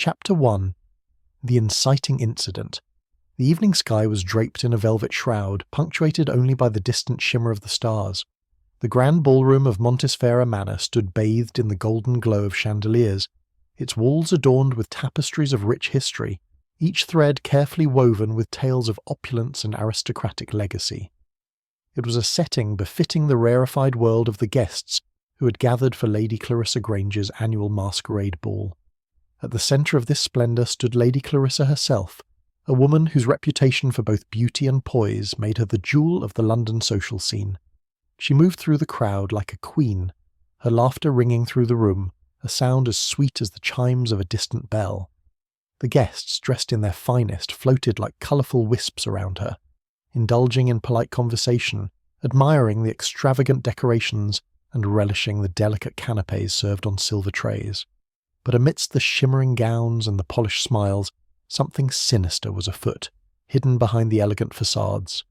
Chapter 1. The Inciting Incident. The evening sky was draped in a velvet shroud, punctuated only by the distant shimmer of the stars. The grand ballroom of Montesfera Manor stood bathed in the golden glow of chandeliers, its walls adorned with tapestries of rich history, each thread carefully woven with tales of opulence and aristocratic legacy. It was a setting befitting the rarefied world of the guests who had gathered for Lady Clarissa Granger's annual masquerade ball. At the centre of this splendour stood Lady Clarissa herself, a woman whose reputation for both beauty and poise made her the jewel of the London social scene. She moved through the crowd like a queen, her laughter ringing through the room, a sound as sweet as the chimes of a distant bell. The guests, dressed in their finest, floated like colourful wisps around her, indulging in polite conversation, admiring the extravagant decorations and relishing the delicate canapes served on silver trays. But amidst the shimmering gowns and the polished smiles, something sinister was afoot, hidden behind the elegant facades.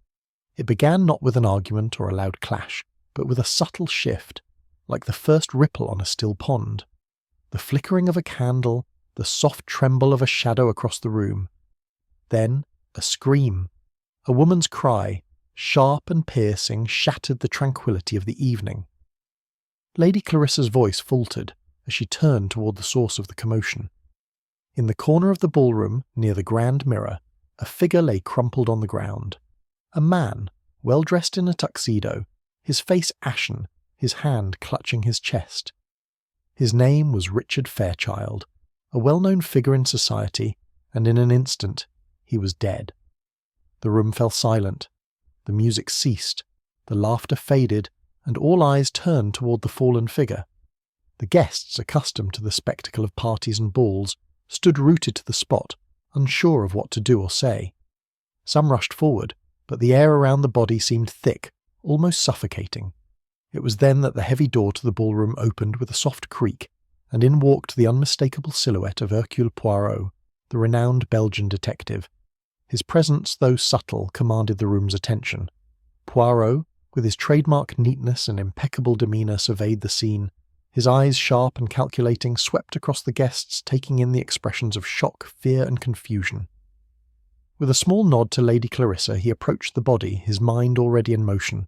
It began not with an argument or a loud clash, but with a subtle shift, like the first ripple on a still pond. The flickering of a candle, the soft tremble of a shadow across the room. Then a scream. A woman's cry, sharp and piercing, shattered the tranquillity of the evening. Lady Clarissa's voice faltered as she turned toward the source of the commotion. In the corner of the ballroom, near the grand mirror, a figure lay crumpled on the ground. A man, well dressed in a tuxedo, his face ashen, his hand clutching his chest. His name was Richard Fairchild, a well-known figure in society, and in an instant he was dead. The room fell silent, the music ceased, the laughter faded, and all eyes turned toward the fallen figure. The guests, accustomed to the spectacle of parties and balls, stood rooted to the spot, unsure of what to do or say. Some rushed forward, but the air around the body seemed thick, almost suffocating. It was then that the heavy door to the ballroom opened with a soft creak, and in walked the unmistakable silhouette of Hercule Poirot, the renowned Belgian detective. His presence, though subtle, commanded the room's attention. Poirot, with his trademark neatness and impeccable demeanour, surveyed the scene. His eyes, sharp and calculating, swept across the guests, taking in the expressions of shock, fear and confusion. With a small nod to Lady Clarissa, he approached the body, his mind already in motion.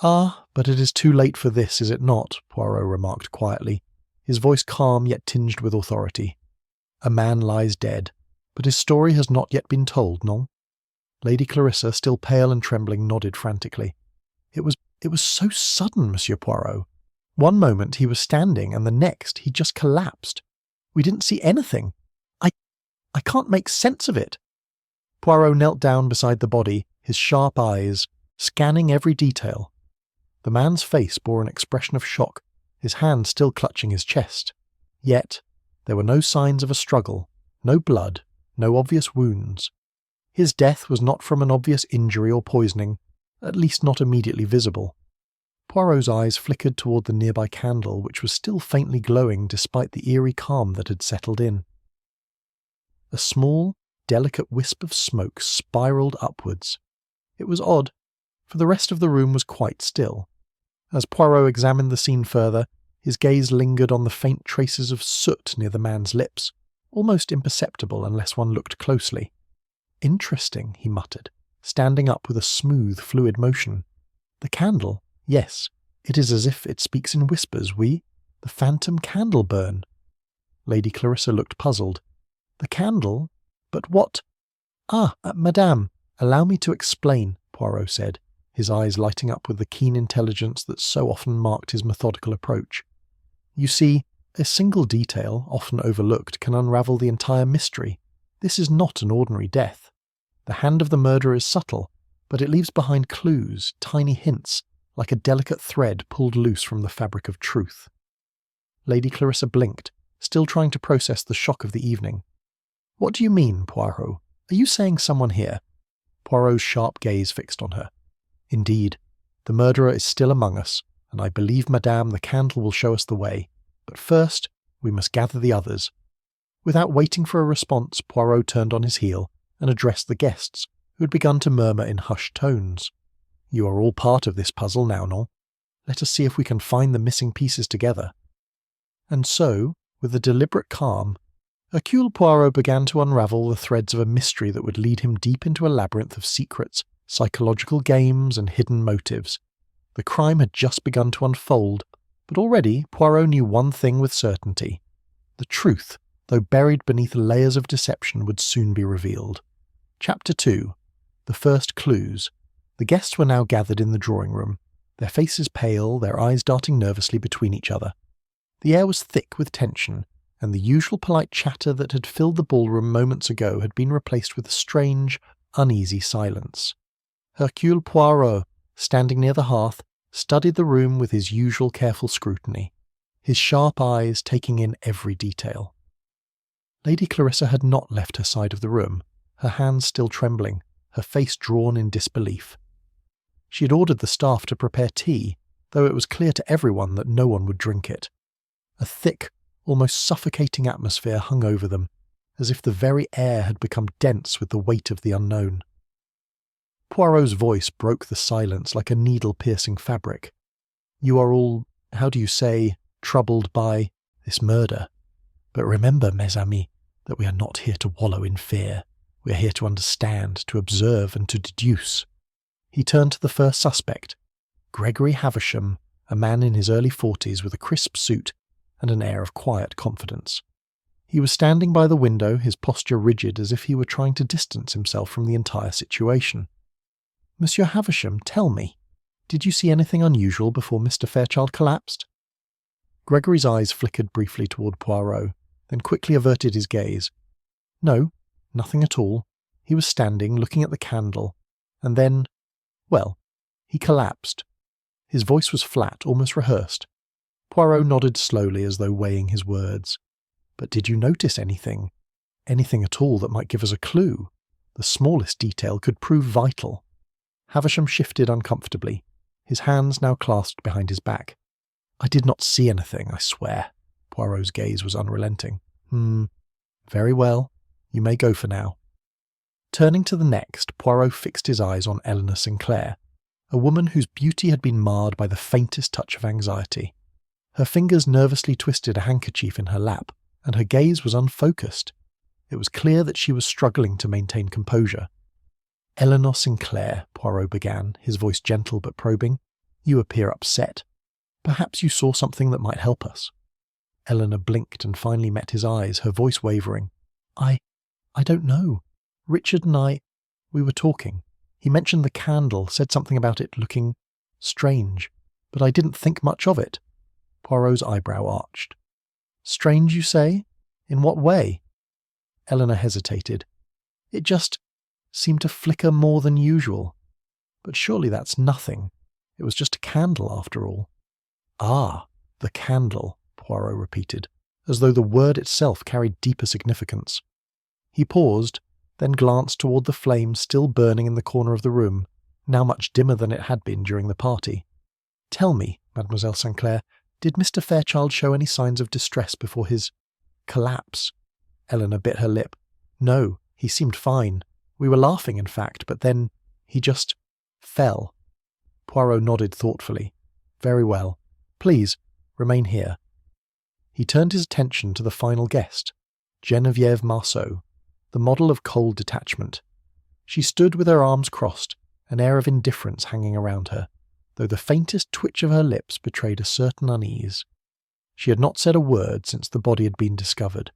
"Ah, but it is too late for this, is it not?" Poirot remarked quietly, his voice calm yet tinged with authority. "A man lies dead, but his story has not yet been told, non?" Lady Clarissa, still pale and trembling, nodded frantically. It was so sudden, Monsieur Poirot. One moment he was standing, and the next he just collapsed. We didn't see anything. I can't make sense of it." Poirot knelt down beside the body, his sharp eyes scanning every detail. The man's face bore an expression of shock, his hand still clutching his chest. Yet there were no signs of a struggle, no blood, no obvious wounds. His death was not from an obvious injury or poisoning, at least not immediately visible. Poirot's eyes flickered toward the nearby candle, which was still faintly glowing despite the eerie calm that had settled in. A small, delicate wisp of smoke spiralled upwards. It was odd, for the rest of the room was quite still. As Poirot examined the scene further, his gaze lingered on the faint traces of soot near the man's lips, almost imperceptible unless one looked closely. "Interesting," he muttered, standing up with a smooth, fluid motion. "The candle, yes, it is as if it speaks in whispers, oui, the phantom Candleburn." Lady Clarissa looked puzzled. "The candle? But what—" Madame, allow me to explain," Poirot said, his eyes lighting up with the keen intelligence that so often marked his methodical approach. "You see, a single detail, often overlooked, can unravel the entire mystery. This is not an ordinary death. The hand of the murderer is subtle, but it leaves behind clues, tiny hints, like a delicate thread pulled loose from the fabric of truth." Lady Clarissa blinked, still trying to process the shock of the evening. "What do you mean, Poirot? Are you saying someone here?" Poirot's sharp gaze fixed on her. "Indeed, the murderer is still among us, and I believe, Madame, the candle will show us the way. But first, we must gather the others." Without waiting for a response, Poirot turned on his heel and addressed the guests, who had begun to murmur in hushed tones. "You are all part of this puzzle now, non? Let us see if we can find the missing pieces together." And so, with a deliberate calm, Hercule Poirot began to unravel the threads of a mystery that would lead him deep into a labyrinth of secrets, psychological games, and hidden motives. The crime had just begun to unfold, but already Poirot knew one thing with certainty. The truth, though buried beneath layers of deception, would soon be revealed. Chapter 2. The First Clues. The guests were now gathered in the drawing-room, their faces pale, their eyes darting nervously between each other. The air was thick with tension, and the usual polite chatter that had filled the ballroom moments ago had been replaced with a strange, uneasy silence. Hercule Poirot, standing near the hearth, studied the room with his usual careful scrutiny, his sharp eyes taking in every detail. Lady Clarissa had not left her side of the room, her hands still trembling, her face drawn in disbelief. She had ordered the staff to prepare tea, though it was clear to everyone that no one would drink it. A thick, almost suffocating atmosphere hung over them, as if the very air had become dense with the weight of the unknown. Poirot's voice broke the silence like a needle-piercing fabric. "You are all, how do you say, troubled by this murder. But remember, mes amis, that we are not here to wallow in fear. We are here to understand, to observe, and to deduce." He turned to the first suspect, Gregory Havisham, a man in his early 40s with a crisp suit and an air of quiet confidence. He was standing by the window, his posture rigid as if he were trying to distance himself from the entire situation. "Monsieur Havisham, tell me, did you see anything unusual before Mr. Fairchild collapsed?" Gregory's eyes flickered briefly toward Poirot, then quickly averted his gaze. "No, nothing at all. He was standing, looking at the candle, and then, well, he collapsed." His voice was flat, almost rehearsed. Poirot nodded slowly as though weighing his words. "But did you notice anything? Anything at all that might give us a clue? The smallest detail could prove vital." Havisham shifted uncomfortably, his hands now clasped behind his back. "I did not see anything, I swear." Poirot's gaze was unrelenting. Very well. You may go for now." Turning to the next, Poirot fixed his eyes on Eleanor Sinclair, a woman whose beauty had been marred by the faintest touch of anxiety. Her fingers nervously twisted a handkerchief in her lap, and her gaze was unfocused. It was clear that she was struggling to maintain composure. "Eleanor Sinclair," Poirot began, his voice gentle but probing, "you appear upset. Perhaps you saw something that might help us." Eleanor blinked and finally met his eyes, her voice wavering. I don't know. Richard and we were talking. He mentioned the candle, said something about it looking strange, but I didn't think much of it." Poirot's eyebrow arched. "Strange, you say? In what way?" Eleanor hesitated. "It just seemed to flicker more than usual. But surely that's nothing. It was just a candle, after all." "Ah, the candle," Poirot repeated, as though the word itself carried deeper significance. He paused, then glanced toward the flame still burning in the corner of the room, now much dimmer than it had been during the party. "Tell me, Mademoiselle Sinclair, did Mr. Fairchild show any signs of distress before his collapse?" Eleanor bit her lip. "No, he seemed fine. We were laughing, in fact, but then he just fell." Poirot nodded thoughtfully. "Very well. Please, remain here." He turned his attention to the final guest, Geneviève Marceau, the model of cold detachment. She stood with her arms crossed, an air of indifference hanging around her, though the faintest twitch of her lips betrayed a certain unease. She had not said a word since the body had been discovered.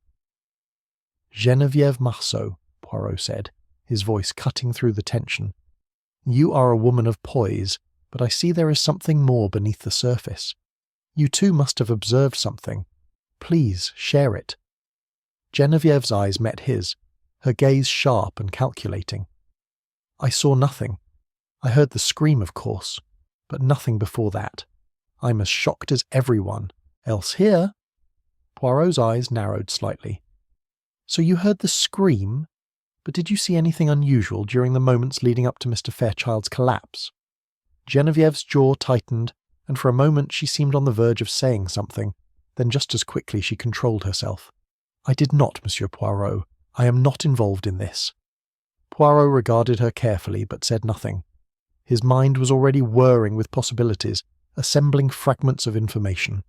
"Geneviève Marceau," Poirot said, his voice cutting through the tension. "You are a woman of poise, but I see there is something more beneath the surface. You too must have observed something. Please, share it." Genevieve's eyes met his, her gaze sharp and calculating. "I saw nothing. I heard the scream, of course, but nothing before that. I'm as shocked as everyone. Else here—" Poirot's eyes narrowed slightly. "So you heard the scream, but did you see anything unusual during the moments leading up to Mr. Fairchild's collapse?" Genevieve's jaw tightened, and for a moment she seemed on the verge of saying something, then just as quickly she controlled herself. "I did not, Monsieur Poirot. I am not involved in this." Poirot regarded her carefully, but said nothing. His mind was already whirring with possibilities, assembling fragments of information.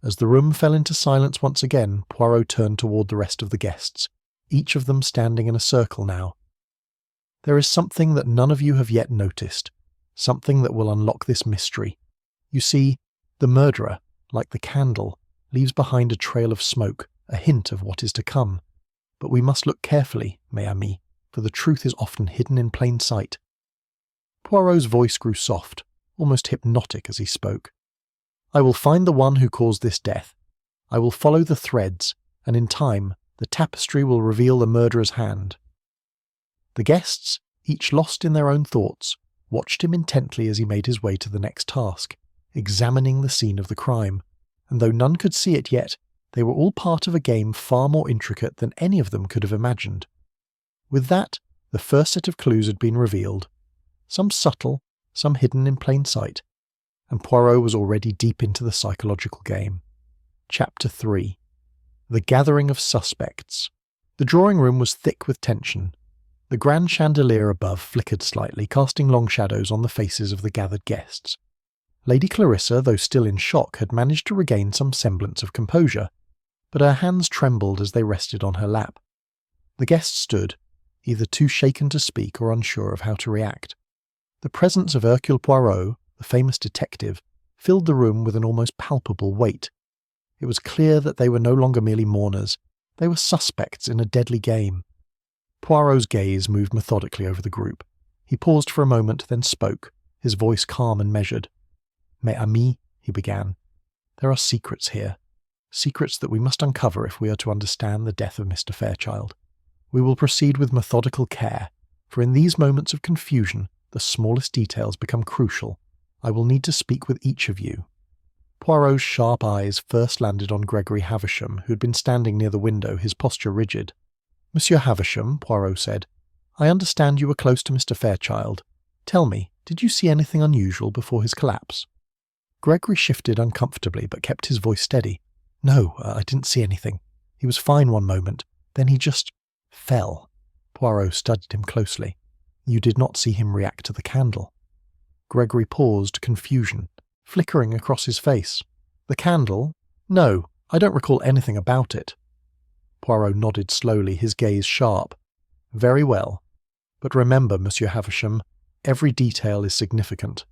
As the room fell into silence once again, Poirot turned toward the rest of the guests, each of them standing in a circle now. "There is something that none of you have yet noticed, something that will unlock this mystery. You see, the murderer, like the candle, leaves behind a trail of smoke, a hint of what is to come. But we must look carefully, mes amis, for the truth is often hidden in plain sight." Poirot's voice grew soft, almost hypnotic as he spoke. "I will find the one who caused this death. I will follow the threads, and in time, the tapestry will reveal the murderer's hand." The guests, each lost in their own thoughts, watched him intently as he made his way to the next task, examining the scene of the crime, and though none could see it yet, they were all part of a game far more intricate than any of them could have imagined. With that, the first set of clues had been revealed, some subtle, some hidden in plain sight, and Poirot was already deep into the psychological game. Chapter 3. The Gathering of Suspects. The drawing room was thick with tension. The grand chandelier above flickered slightly, casting long shadows on the faces of the gathered guests. Lady Clarissa, though still in shock, had managed to regain some semblance of composure, but her hands trembled as they rested on her lap. The guests stood, either too shaken to speak or unsure of how to react. The presence of Hercule Poirot, the famous detective, filled the room with an almost palpable weight. It was clear that they were no longer merely mourners, they were suspects in a deadly game. Poirot's gaze moved methodically over the group. He paused for a moment, then spoke, his voice calm and measured. "Mes amis," he began, "there are secrets here, secrets that we must uncover if we are to understand the death of Mr. Fairchild. We will proceed with methodical care, for in these moments of confusion, the smallest details become crucial. I will need to speak with each of you." Poirot's sharp eyes first landed on Gregory Havisham, who had been standing near the window, his posture rigid. "Monsieur Havisham," Poirot said, "I understand you were close to Mr. Fairchild. Tell me, did you see anything unusual before his collapse?" Gregory shifted uncomfortably, but kept his voice steady. "No, I didn't see anything. He was fine one moment, then he just fell." Poirot studied him closely. "You did not see him react to the candle?" Gregory paused, confusion flickering across his face. "The candle? No, I don't recall anything about it." Poirot nodded slowly, his gaze sharp. "Very well. But remember, Monsieur Havisham, every detail is significant."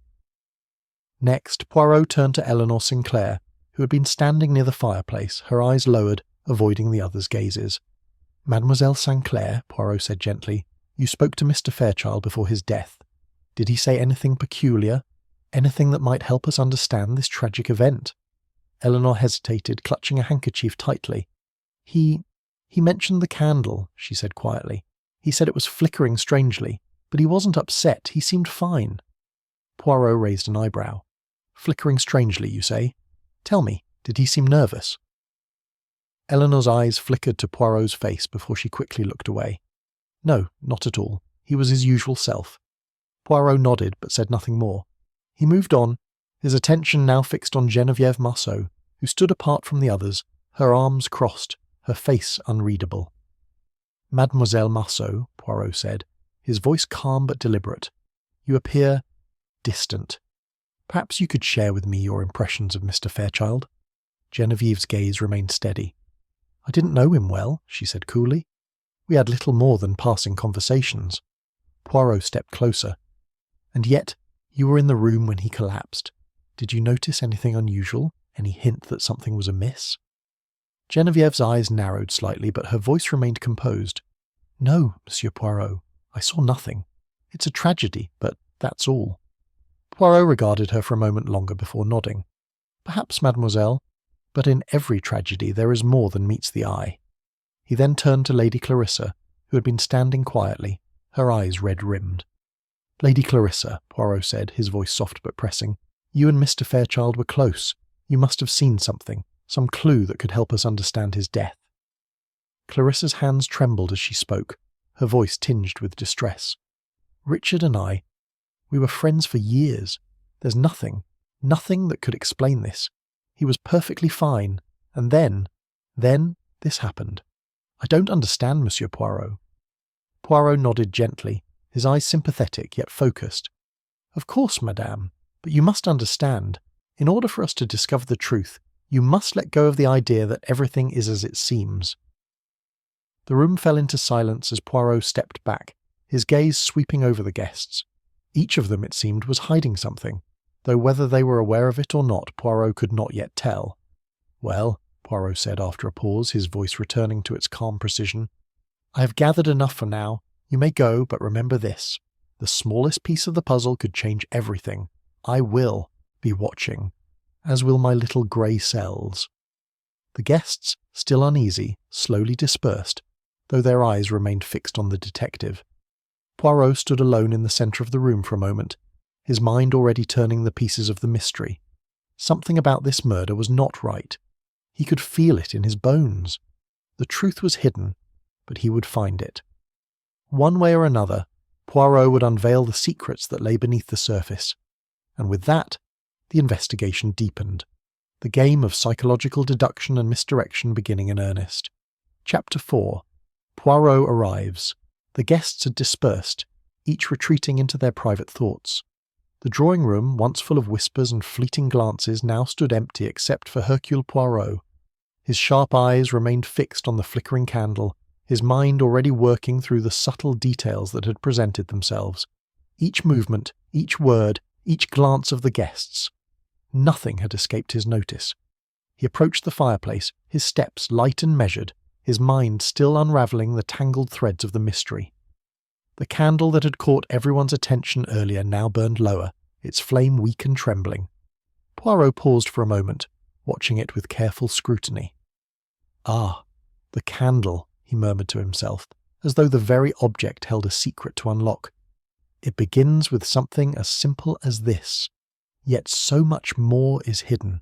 Next, Poirot turned to Eleanor Sinclair, who had been standing near the fireplace, her eyes lowered, avoiding the others' gazes. "Mademoiselle Sinclair," Poirot said gently, "you spoke to Mr. Fairchild before his death. Did he say anything peculiar? Anything that might help us understand this tragic event?" Eleanor hesitated, clutching a handkerchief tightly. He mentioned the candle," she said quietly. "He said it was flickering strangely, but he wasn't upset, he seemed fine." Poirot raised an eyebrow. "Flickering strangely, you say? Tell me, did he seem nervous?" Eleanor's eyes flickered to Poirot's face before she quickly looked away. "No, not at all. He was his usual self." Poirot nodded, but said nothing more. He moved on, his attention now fixed on Geneviève Marceau, who stood apart from the others, her arms crossed, her face unreadable. "Mademoiselle Marceau," Poirot said, his voice calm but deliberate, "you appear distant. Perhaps you could share with me your impressions of Mr. Fairchild?" Genevieve's gaze remained steady. "I didn't know him well," she said coolly. "We had little more than passing conversations." Poirot stepped closer. "And yet, you were in the room when he collapsed. Did you notice anything unusual? Any hint that something was amiss?" Genevieve's eyes narrowed slightly, but her voice remained composed. "No, Monsieur Poirot, I saw nothing. It's a tragedy, but that's all." Poirot regarded her for a moment longer before nodding. "Perhaps, mademoiselle, but in every tragedy there is more than meets the eye." He then turned to Lady Clarissa, who had been standing quietly, her eyes red-rimmed. "Lady Clarissa," Poirot said, his voice soft but pressing, "you and Mr. Fairchild were close. You must have seen something, some clue that could help us understand his death." Clarissa's hands trembled as she spoke, her voice tinged with distress. "Richard and I, we were friends for years. There's nothing that could explain this. He was perfectly fine, and then this happened. I don't understand, Monsieur Poirot." Poirot nodded gently, his eyes sympathetic yet focused. "Of course, madame, but you must understand. In order for us to discover the truth, You must let go of the idea that everything is as it seems." The room fell into silence as Poirot stepped back, his gaze sweeping over the guests. Each of them, it seemed, was hiding something, though whether they were aware of it or not, Poirot could not yet tell. "Well," Poirot said after a pause, his voice returning to its calm precision, "I have gathered enough for now. You may go, but remember this. The smallest piece of the puzzle could change everything. I will be watching, as will my little grey cells." The guests, still uneasy, slowly dispersed, though their eyes remained fixed on the detective. Poirot stood alone in the centre of the room for a moment, his mind already turning the pieces of the mystery. Something about this murder was not right. He could feel it in his bones. The truth was hidden, but he would find it. One way or another, Poirot would unveil the secrets that lay beneath the surface, and with that, the investigation deepened, the game of psychological deduction and misdirection beginning in earnest. Chapter 4. Poirot arrives. The guests had dispersed, each retreating into their private thoughts. The drawing-room, once full of whispers and fleeting glances, now stood empty except for Hercule Poirot. His sharp eyes remained fixed on the flickering candle, his mind already working through the subtle details that had presented themselves. Each movement, each word, each glance of the guests. Nothing had escaped his notice. He approached the fireplace, his steps light and measured, his mind still unravelling the tangled threads of the mystery. The candle that had caught everyone's attention earlier now burned lower, its flame weak and trembling. Poirot paused for a moment, watching it with careful scrutiny. "Ah, the candle," he murmured to himself, as though the very object held a secret to unlock. "It begins with something as simple as this, yet so much more is hidden."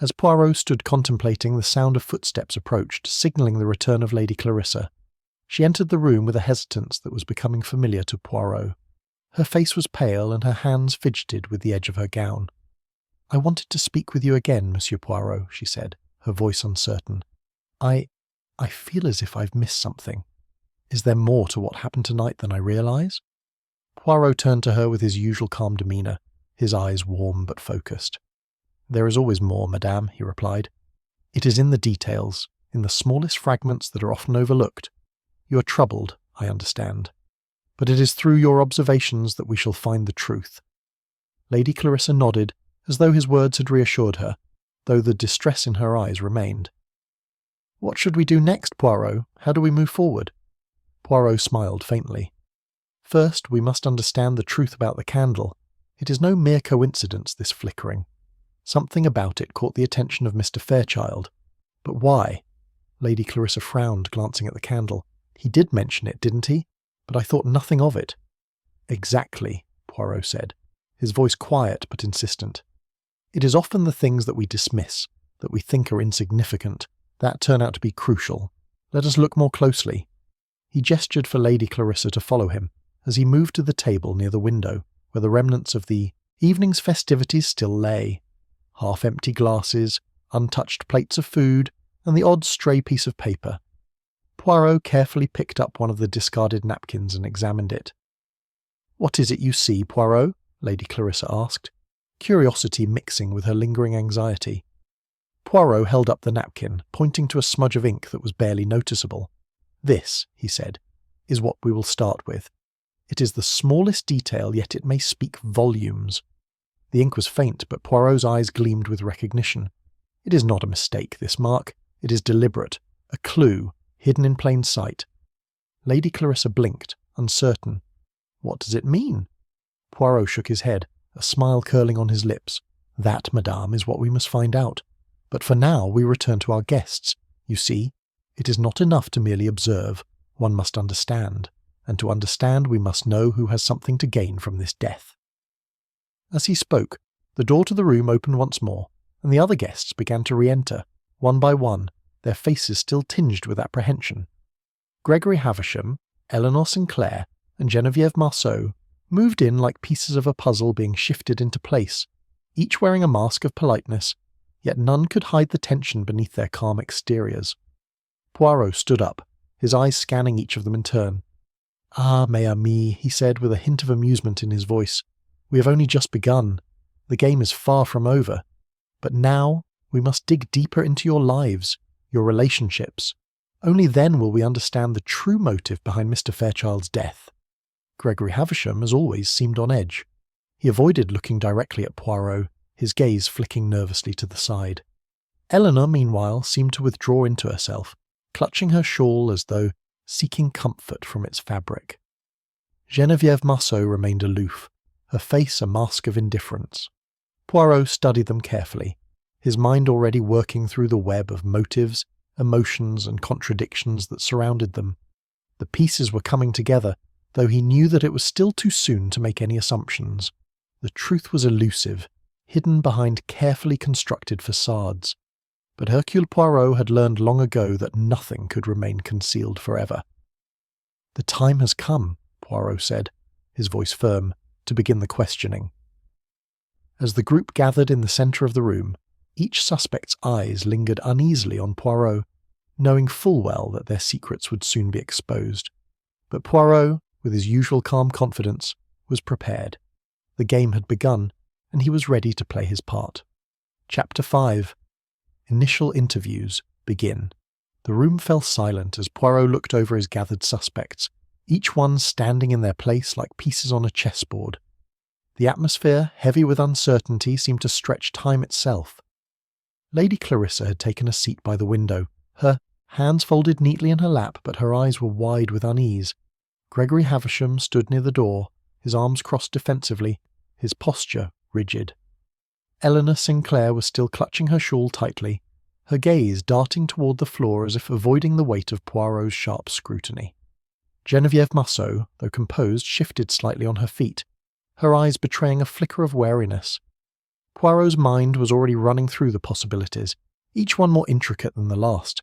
As Poirot stood contemplating, the sound of footsteps approached, signalling the return of Lady Clarissa. She entered the room with a hesitance that was becoming familiar to Poirot. Her face was pale and her hands fidgeted with the edge of her gown. "I wanted to speak with you again, Monsieur Poirot," she said, her voice uncertain. I feel as if I've missed something. Is there more to what happened tonight than I realise?" Poirot turned to her with his usual calm demeanour, his eyes warm but focused. "There is always more, madame," he replied. "It is in the details, in the smallest fragments that are often overlooked. You are troubled, I understand. But it is through your observations that we shall find the truth." Lady Clarissa nodded, as though his words had reassured her, though the distress in her eyes remained. "What should we do next, Poirot? How do we move forward?" Poirot smiled faintly. "First, we must understand the truth about the candle. It is no mere coincidence, this flickering. Something about it caught the attention of Mr. Fairchild. But why?" Lady Clarissa frowned, glancing at the candle. "He did mention it, didn't he? But I thought nothing of it." "Exactly," Poirot said, his voice quiet but insistent. "It is often the things that we dismiss, that we think are insignificant, that turn out to be crucial. Let us look more closely." He gestured for Lady Clarissa to follow him, as he moved to the table near the window, where the remnants of the evening's festivities still lay. Half-empty glasses, untouched plates of food, and the odd stray piece of paper. Poirot carefully picked up one of the discarded napkins and examined it. "What is it you see, Poirot?" Lady Clarissa asked, curiosity mixing with her lingering anxiety. Poirot held up the napkin, pointing to a smudge of ink that was barely noticeable. "This," he said, "is what we will start with. It is the smallest detail, yet it may speak volumes." The ink was faint, but Poirot's eyes gleamed with recognition. "It is not a mistake, this mark. It is deliberate, a clue, hidden in plain sight." Lady Clarissa blinked, uncertain. "What does it mean?" Poirot shook his head, a smile curling on his lips. "That, madame, is what we must find out. But for now we return to our guests. You see, it is not enough to merely observe. One must understand. And to understand we must know who has something to gain from this death." As he spoke, the door to the room opened once more, and the other guests began to re-enter, one by one, their faces still tinged with apprehension. Gregory Havisham, Eleanor Sinclair, and Geneviève Marceau moved in like pieces of a puzzle being shifted into place, each wearing a mask of politeness, yet none could hide the tension beneath their calm exteriors. Poirot stood up, his eyes scanning each of them in turn. "Ah, mes amis," he said with a hint of amusement in his voice. "We have only just begun. The game is far from over. But now We must dig deeper into your lives, your relationships. Only then will we understand the true motive behind Mr. Fairchild's death." Gregory Havisham, as always, seemed on edge. He avoided looking directly at Poirot, his gaze flicking nervously to the side. Eleanor, meanwhile, seemed to withdraw into herself, clutching her shawl as though seeking comfort from its fabric. Geneviève Marceau remained aloof, her face a mask of indifference. Poirot studied them carefully, his mind already working through the web of motives, emotions and contradictions that surrounded them. The pieces were coming together, though he knew that it was still too soon to make any assumptions. The truth was elusive, hidden behind carefully constructed facades. But Hercule Poirot had learned long ago that nothing could remain concealed forever. "The time has come," Poirot said, his voice firm, to begin the questioning. As the group gathered in the centre of the room, each suspect's eyes lingered uneasily on Poirot, knowing full well that their secrets would soon be exposed. But Poirot, with his usual calm confidence, was prepared. The game had begun, and he was ready to play his part. Chapter 5. Initial interviews begin. The room fell silent as Poirot looked over his gathered suspects, each one standing in their place like pieces on a chessboard. The atmosphere, heavy with uncertainty, seemed to stretch time itself. Lady Clarissa had taken a seat by the window, her hands folded neatly in her lap, but her eyes were wide with unease. Gregory Havisham stood near the door, his arms crossed defensively, his posture rigid. Eleanor Sinclair was still clutching her shawl tightly, her gaze darting toward the floor as if avoiding the weight of Poirot's sharp scrutiny. Geneviève Marceau, though composed, shifted slightly on her feet, her eyes betraying a flicker of wariness. Poirot's mind was already running through the possibilities, each one more intricate than the last.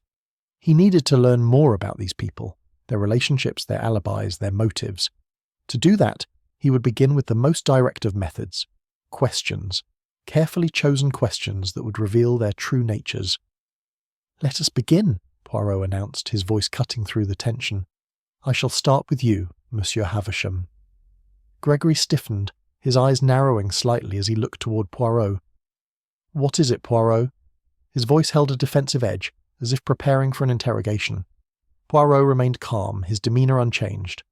He needed to learn more about these people, their relationships, their alibis, their motives. To do that, he would begin with the most direct of methods: questions, carefully chosen questions that would reveal their true natures. "Let us begin," Poirot announced, his voice cutting through the tension. "I shall start with you, Monsieur Havisham." Gregory stiffened, his eyes narrowing slightly as he looked toward Poirot. "What is it, Poirot?" His voice held a defensive edge, as if preparing for an interrogation. Poirot remained calm, his demeanour unchanged.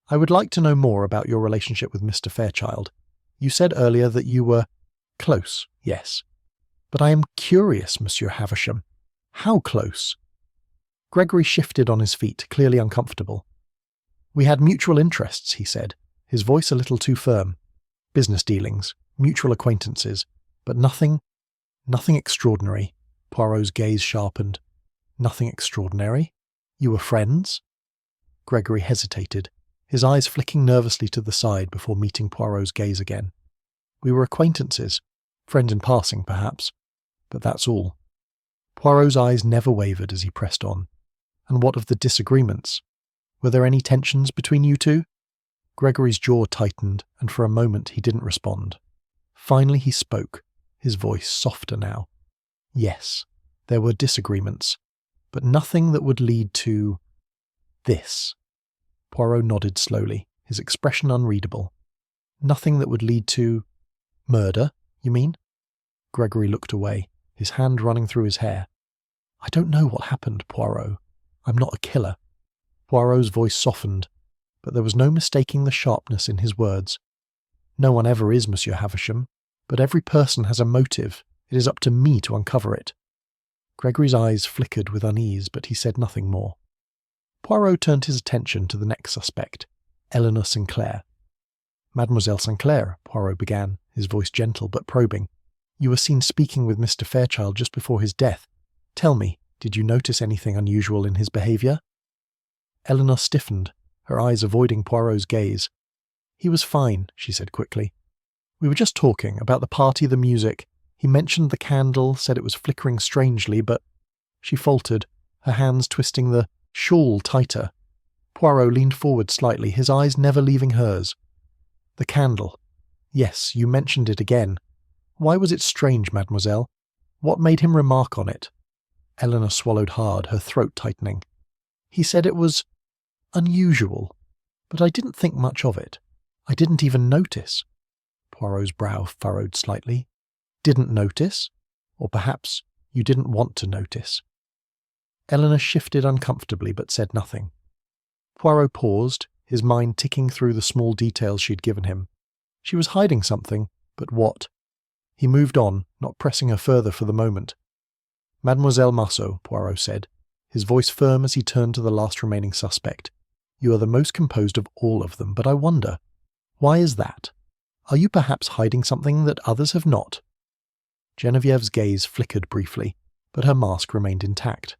"I would like to know more about your relationship with Mr. Fairchild. You said earlier that you were close, yes. But I am curious, Monsieur Havisham. How close?" Gregory shifted on his feet, clearly uncomfortable. "We had mutual interests," he said, his voice a little too firm. "Business dealings, mutual acquaintances, but nothing extraordinary." Poirot's gaze sharpened. "Nothing extraordinary? You were friends?" Gregory hesitated, his eyes flicking nervously to the side before meeting Poirot's gaze again. "We were acquaintances, friends in passing, perhaps, but that's all." Poirot's eyes never wavered as he pressed on. "And what of the disagreements? Were there any tensions between you two?" Gregory's jaw tightened, and for a moment he didn't respond. Finally he spoke, his voice softer now. "Yes, there were disagreements, but nothing that would lead to this." Poirot nodded slowly, his expression unreadable. "Nothing that would lead to murder, you mean?" Gregory looked away, his hand running through his hair. "I don't know what happened, Poirot. I'm not a killer." Poirot's voice softened, but there was no mistaking the sharpness in his words. "No one ever is, Monsieur Havisham, but every person has a motive. It is up to me to uncover it." Gregory's eyes flickered with unease, but he said nothing more. Poirot turned his attention to the next suspect, Eleanor Sinclair. "Mademoiselle Sinclair," Poirot began, his voice gentle but probing, "you were seen speaking with Mr. Fairchild just before his death. Tell me, did you notice anything unusual in his behaviour?" Eleanor stiffened, her eyes avoiding Poirot's gaze. "He was fine," she said quickly. "We were just talking about the party, the music. He mentioned the candle, said it was flickering strangely, but—" She faltered, her hands twisting the shawl tighter. Poirot leaned forward slightly, his eyes never leaving hers. "The candle. Yes, you mentioned it again. Why was it strange, mademoiselle? What made him remark on it?" Eleanor swallowed hard, her throat tightening. "He said it was unusual, but I didn't think much of it. I didn't even notice." Poirot's brow furrowed slightly. "Didn't notice? Or perhaps You didn't want to notice." Eleanor shifted uncomfortably but said nothing. Poirot paused, his mind ticking through the small details she'd given him. She was hiding something, but what? He moved on, not pressing her further for the moment. "Mademoiselle Marceau," Poirot said, his voice firm as he turned to the last remaining suspect. "You are the most composed of all of them, but I wonder, why is that? Are you perhaps hiding something that others have not?" Genevieve's gaze flickered briefly, but her mask remained intact.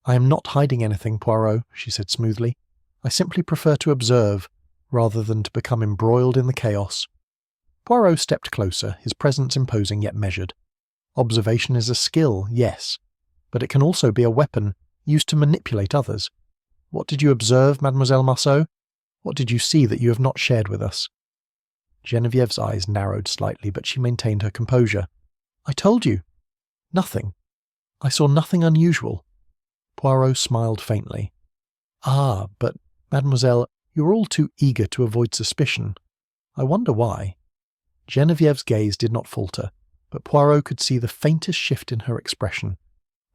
"I am not hiding anything, Poirot," she said smoothly. "I simply prefer to observe, rather than to become embroiled in the chaos." Poirot stepped closer, his presence imposing yet measured. "Observation is a skill, yes, but it can also be a weapon used to manipulate others. What did you observe, Mademoiselle Marceau? What did you see that you have not shared with us?" Genevieve's eyes narrowed slightly, but she maintained her composure. "I told you. Nothing. I saw nothing unusual." Poirot smiled faintly. "Ah, but, mademoiselle, you are all too eager to avoid suspicion. I wonder why." Genevieve's gaze did not falter, but Poirot could see the faintest shift in her expression,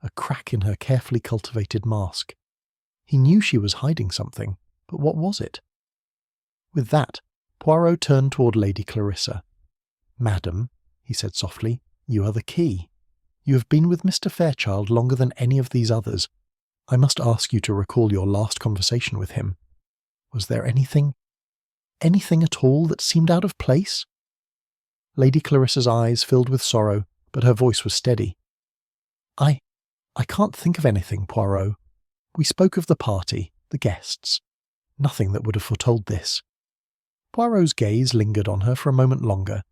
a crack in her carefully cultivated mask. He knew she was hiding something, but what was it? With that, Poirot turned toward Lady Clarissa. "Madam," he said softly, "you are the key. You have been with Mr. Fairchild longer than any of these others. I must ask you to recall your last conversation with him. Was there anything at all that seemed out of place?" Lady Clarissa's eyes filled with sorrow, but her voice was steady. I can't think of anything, Poirot. We spoke of the party, the guests. Nothing that would have foretold this." Poirot's gaze lingered on her for a moment longer,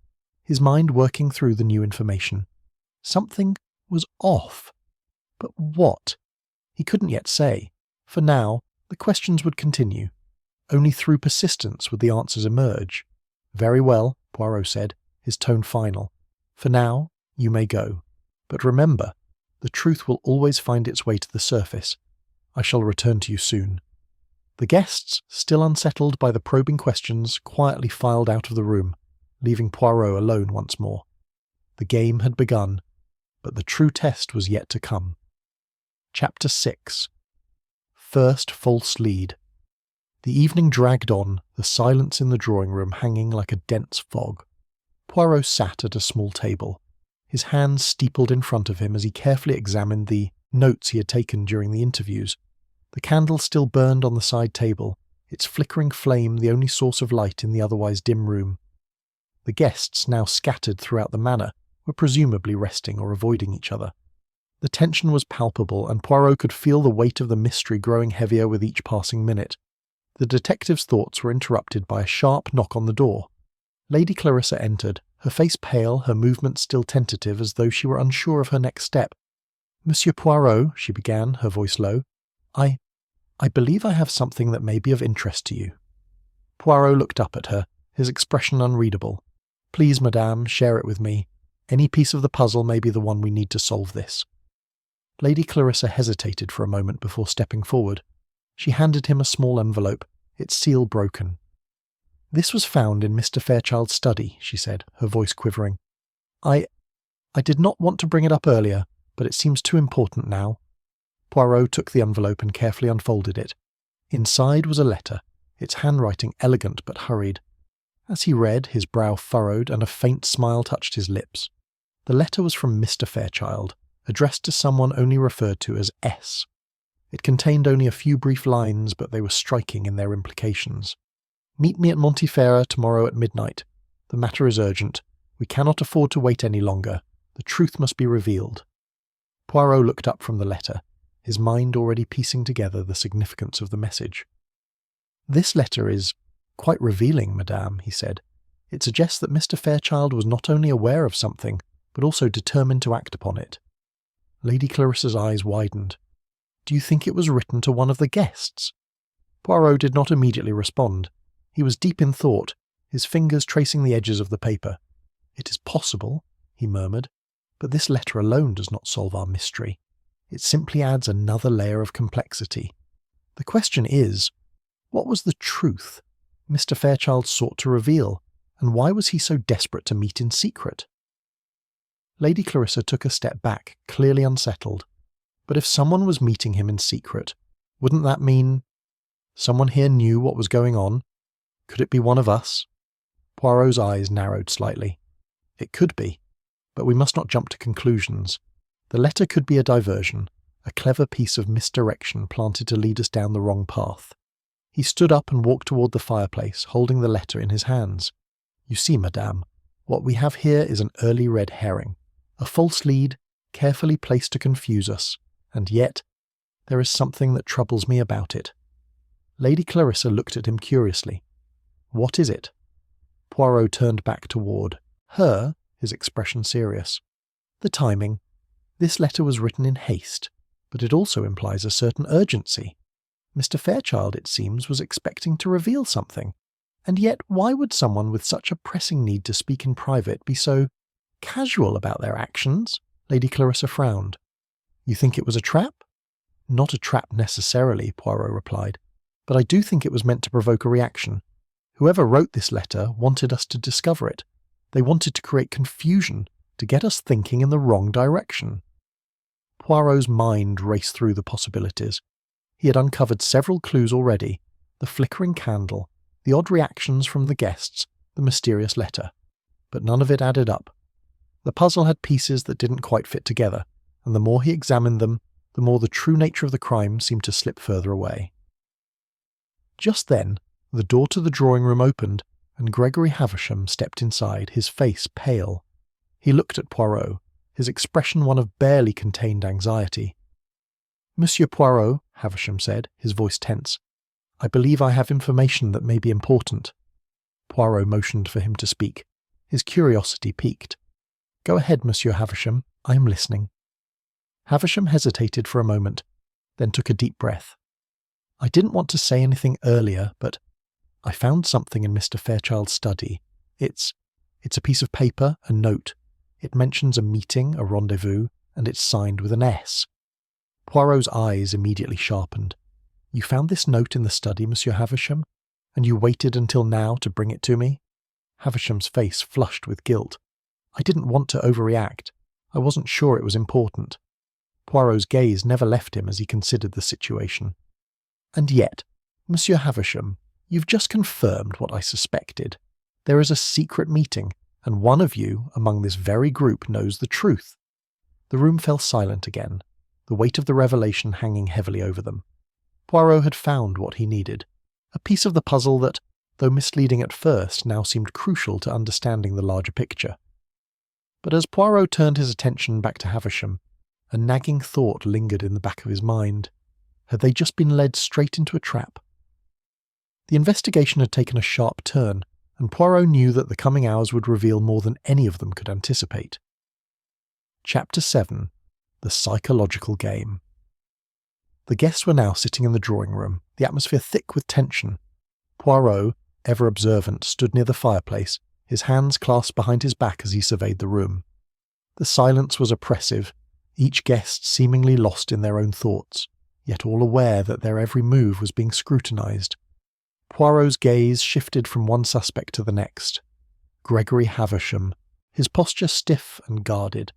his mind working through the new information. Something was off. But what? He couldn't yet say. For now, the questions would continue. Only through persistence would the answers emerge. "Very well," Poirot said, his tone final. "For now, you may go. But remember, the truth will always find its way to the surface. I shall return to you soon." The guests, still unsettled by the probing questions, quietly filed out of the room, leaving Poirot alone once more. The game had begun, but the true test was yet to come. Chapter 6. First false lead. The evening dragged on, the silence in the drawing-room hanging like a dense fog. Poirot sat at a small table, his hands steepled in front of him as he carefully examined the notes he had taken during the interviews. The candle still burned on the side table, its flickering flame the only source of light in the otherwise dim room. The guests, now scattered throughout the manor, were presumably resting or avoiding each other. The tension was palpable, and Poirot could feel the weight of the mystery growing heavier with each passing minute. The detective's thoughts were interrupted by a sharp knock on the door. Lady Clarissa entered, her face pale, her movements still tentative as though she were unsure of her next step. "Monsieur Poirot," she began, her voice low, I believe I have something that may be of interest to you." Poirot looked up at her, his expression unreadable. "Please, madame, share it with me. Any piece of the puzzle may be the one we need to solve this." Lady Clarissa hesitated for a moment before stepping forward. She handed him a small envelope, its seal broken. "This was found in Mr. Fairchild's study," she said, her voice quivering. I did not want to bring it up earlier, but it seems too important now." Poirot took the envelope and carefully unfolded it. Inside was a letter, its handwriting elegant but hurried. As he read, his brow furrowed and a faint smile touched his lips. The letter was from Mr. Fairchild, addressed to someone only referred to as S. It contained only a few brief lines, but they were striking in their implications. "Meet me at Montifera tomorrow at midnight. The matter is urgent. We cannot afford to wait any longer. The truth must be revealed." Poirot looked up from the letter, his mind already piecing together the significance of the message. "This letter is quite revealing, madame," he said. "It suggests that Mr. Fairchild was not only aware of something, but also determined to act upon it." Lady Clarissa's eyes widened. "Do you think it was written to one of the guests?" Poirot did not immediately respond. He was deep in thought, his fingers tracing the edges of the paper. "It is possible," he murmured, "but this letter alone does not solve our mystery. It simply adds another layer of complexity. The question is, what was the truth Mr. Fairchild sought to reveal, and why was he so desperate to meet in secret?" Lady Clarissa took a step back, clearly unsettled. But if someone was meeting him in secret, wouldn't that mean someone here knew what was going on? Could it be one of us? Poirot's eyes narrowed slightly. It could be, but we must not jump to conclusions. The letter could be a diversion, a clever piece of misdirection planted to lead us down the wrong path. He stood up and walked toward the fireplace, holding the letter in his hands. You see, madame, what we have here is an early red herring, a false lead, carefully placed to confuse us, and yet there is something that troubles me about it. Lady Clarissa looked at him curiously. What is it? Poirot turned back toward her, his expression serious. The timing. This letter was written in haste, but it also implies a certain urgency. Mr. Fairchild, it seems, was expecting to reveal something, and yet why would someone with such a pressing need to speak in private be so casual about their actions? Lady Clarissa frowned. You think it was a trap? Not a trap necessarily, Poirot replied, but I do think it was meant to provoke a reaction. Whoever wrote this letter wanted us to discover it. They wanted to create confusion, to get us thinking in the wrong direction. Poirot's mind raced through the possibilities. He had uncovered several clues already: the flickering candle, the odd reactions from the guests, the mysterious letter. But none of it added up. The puzzle had pieces that didn't quite fit together, and the more he examined them, the more the true nature of the crime seemed to slip further away. Just then, the door to the drawing-room opened, and Gregory Havisham stepped inside, his face pale. He looked at Poirot, his expression one of barely contained anxiety. Monsieur Poirot, Havisham said, his voice tense, I believe I have information that may be important. Poirot motioned for him to speak. His curiosity piqued. Go ahead, Monsieur Havisham, I am listening. Havisham hesitated for a moment, then took a deep breath. I didn't want to say anything earlier, but I found something in Mr. Fairchild's study. It's a piece of paper, a note. It mentions a meeting, a rendezvous, and it's signed with an S. Poirot's eyes immediately sharpened. You found this note in the study, Monsieur Havisham, and you waited until now to bring it to me? Havisham's face flushed with guilt. I didn't want to overreact. I wasn't sure it was important. Poirot's gaze never left him as he considered the situation. And yet, Monsieur Havisham, you've just confirmed what I suspected. There is a secret meeting, and one of you, among this very group, knows the truth. The room fell silent again, the weight of the revelation hanging heavily over them. Poirot had found what he needed, a piece of the puzzle that, though misleading at first, now seemed crucial to understanding the larger picture. But as Poirot turned his attention back to Havisham, a nagging thought lingered in the back of his mind. Had they just been led straight into a trap? The investigation had taken a sharp turn, and Poirot knew that the coming hours would reveal more than any of them could anticipate. Chapter 7. The Psychological Game. The guests were now sitting in the drawing-room, the atmosphere thick with tension. Poirot, ever observant, stood near the fireplace, his hands clasped behind his back as he surveyed the room. The silence was oppressive, each guest seemingly lost in their own thoughts, yet all aware that their every move was being scrutinized. Poirot's gaze shifted from one suspect to the next. Gregory Havisham, his posture stiff and guarded.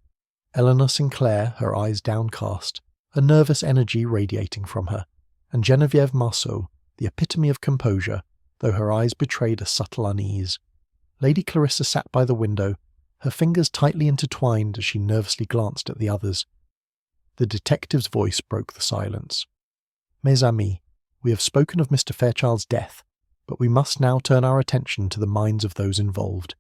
Eleanor Sinclair, her eyes downcast, a nervous energy radiating from her, and Geneviève Marceau, the epitome of composure, though her eyes betrayed a subtle unease. Lady Clarissa sat by the window, her fingers tightly intertwined as she nervously glanced at the others. The detective's voice broke the silence. Mes amis, we have spoken of Mr. Fairchild's death, but we must now turn our attention to the minds of those involved.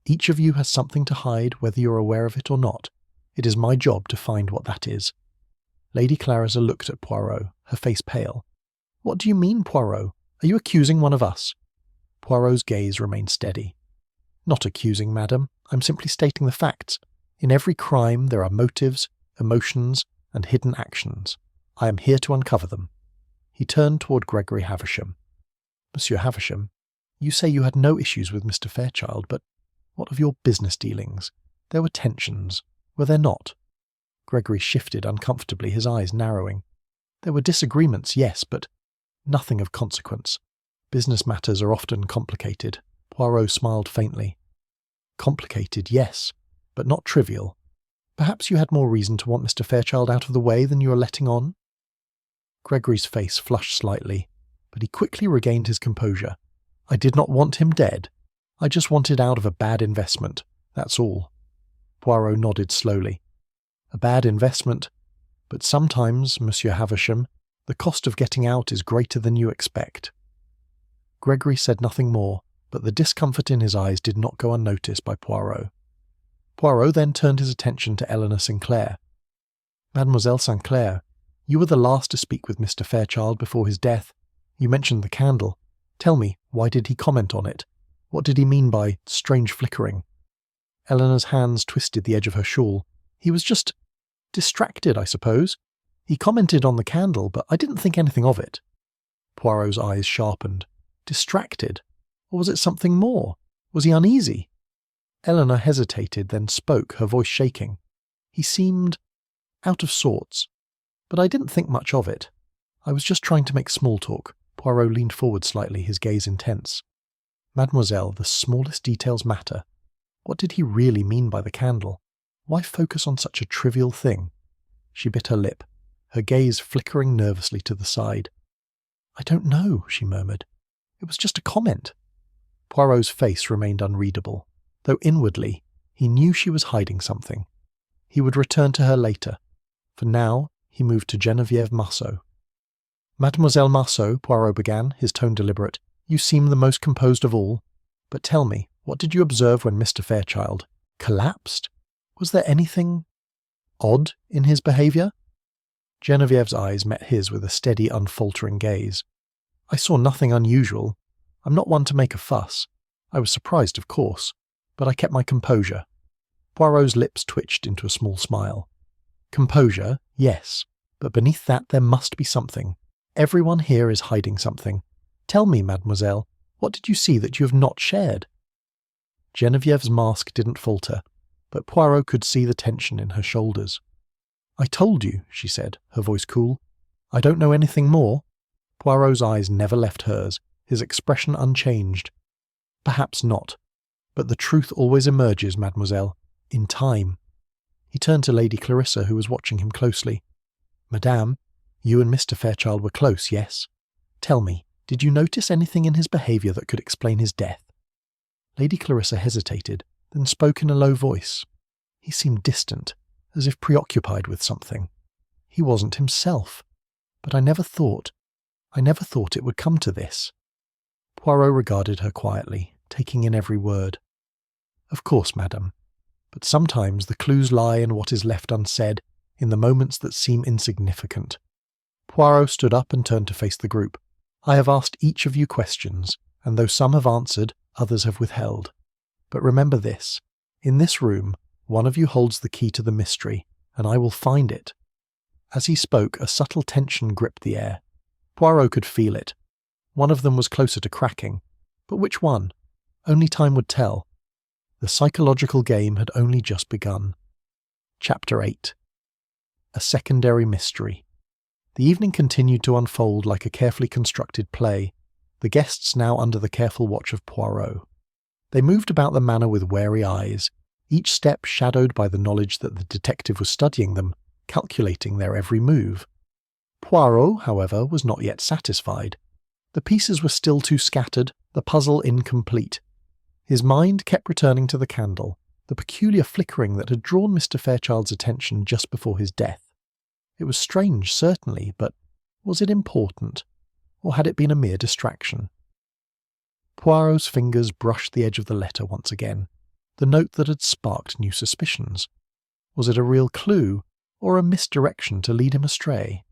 Each of you has something to hide, whether you're aware of it or not. It is my job to find what that is. Lady Clarissa looked at Poirot, her face pale. What do you mean, Poirot? Are you accusing one of us? Poirot's gaze remained steady. Not accusing, madam. I'm simply stating the facts. In every crime there are motives, emotions, and hidden actions. I am here to uncover them. He turned toward Gregory Havisham. Monsieur Havisham, you say you had no issues with Mr. Fairchild, but what of your business dealings? There were tensions, were there not? Gregory shifted uncomfortably, his eyes narrowing. There were disagreements, yes, but nothing of consequence. Business matters are often complicated. Poirot smiled faintly. Complicated, yes, but not trivial. Perhaps you had more reason to want Mr. Fairchild out of the way than you are letting on?" Gregory's face flushed slightly, but he quickly regained his composure. "I did not want him dead. I just wanted out of a bad investment, that's all." Poirot nodded slowly. "A bad investment, but sometimes, Monsieur Havisham, the cost of getting out is greater than you expect." Gregory said nothing more, but the discomfort in his eyes did not go unnoticed by Poirot. Poirot then turned his attention to Eleanor Sinclair. "Mademoiselle Sinclair, you were the last to speak with Mr. Fairchild before his death. You mentioned the candle. Tell me, why did he comment on it? What did he mean by strange flickering?" Eleanor's hands twisted the edge of her shawl. "He was just distracted, I suppose. He commented on the candle, but I didn't think anything of it." Poirot's eyes sharpened. Distracted? Or was it something more? Was he uneasy? Eleanor hesitated, then spoke, her voice shaking. "He seemed out of sorts, but I didn't think much of it. I was just trying to make small talk." Poirot leaned forward slightly, his gaze intense. "Mademoiselle, the smallest details matter. What did he really mean by the candle? Why focus on such a trivial thing?" She bit her lip, her gaze flickering nervously to the side. "I don't know," she murmured. "It was just a comment." Poirot's face remained unreadable, though inwardly he knew she was hiding something. He would return to her later. For now, he moved to Geneviève Marceau. "Mademoiselle Marceau," Poirot began, his tone deliberate, "you seem the most composed of all. But tell me, what did you observe when Mr. Fairchild collapsed? Was there anything odd in his behaviour?" Genevieve's eyes met his with a steady, unfaltering gaze. "I saw nothing unusual. I'm not one to make a fuss. I was surprised, of course, but I kept my composure." Poirot's lips twitched into a small smile. "Composure, yes, but beneath that there must be something. Everyone here is hiding something. Tell me, mademoiselle, what did you see that you have not shared?" Genevieve's mask didn't falter, but Poirot could see the tension in her shoulders. "I told you," she said, her voice cool. "I don't know anything more." Poirot's eyes never left hers, his expression unchanged. "Perhaps not, but the truth always emerges, mademoiselle, in time." He turned to Lady Clarissa, who was watching him closely. "Madame, you and Mr. Fairchild were close, yes? Tell me, did you notice anything in his behaviour that could explain his death?" Lady Clarissa hesitated, then spoke in a low voice. "He seemed distant, as if preoccupied with something. He wasn't himself. But I never thought it would come to this." Poirot regarded her quietly, taking in every word. "Of course, madame, but sometimes the clues lie in what is left unsaid, in the moments that seem insignificant." Poirot stood up and turned to face the group. "I have asked each of you questions, and though some have answered, others have withheld. But remember this, in this room, one of you holds the key to the mystery, and I will find it." As he spoke, a subtle tension gripped the air. Poirot could feel it. One of them was closer to cracking. But which one? Only time would tell. The psychological game had only just begun. Chapter 8. A Secondary Mystery. The evening continued to unfold like a carefully constructed play, the guests now under the careful watch of Poirot. They moved about the manor with wary eyes, each step shadowed by the knowledge that the detective was studying them, calculating their every move. Poirot, however, was not yet satisfied. The pieces were still too scattered, the puzzle incomplete. His mind kept returning to the candle, the peculiar flickering that had drawn Mr. Fairchild's attention just before his death. It was strange, certainly, but was it important, or had it been a mere distraction? Poirot's fingers brushed the edge of the letter once again, the note that had sparked new suspicions. Was it a real clue, or a misdirection to lead him astray?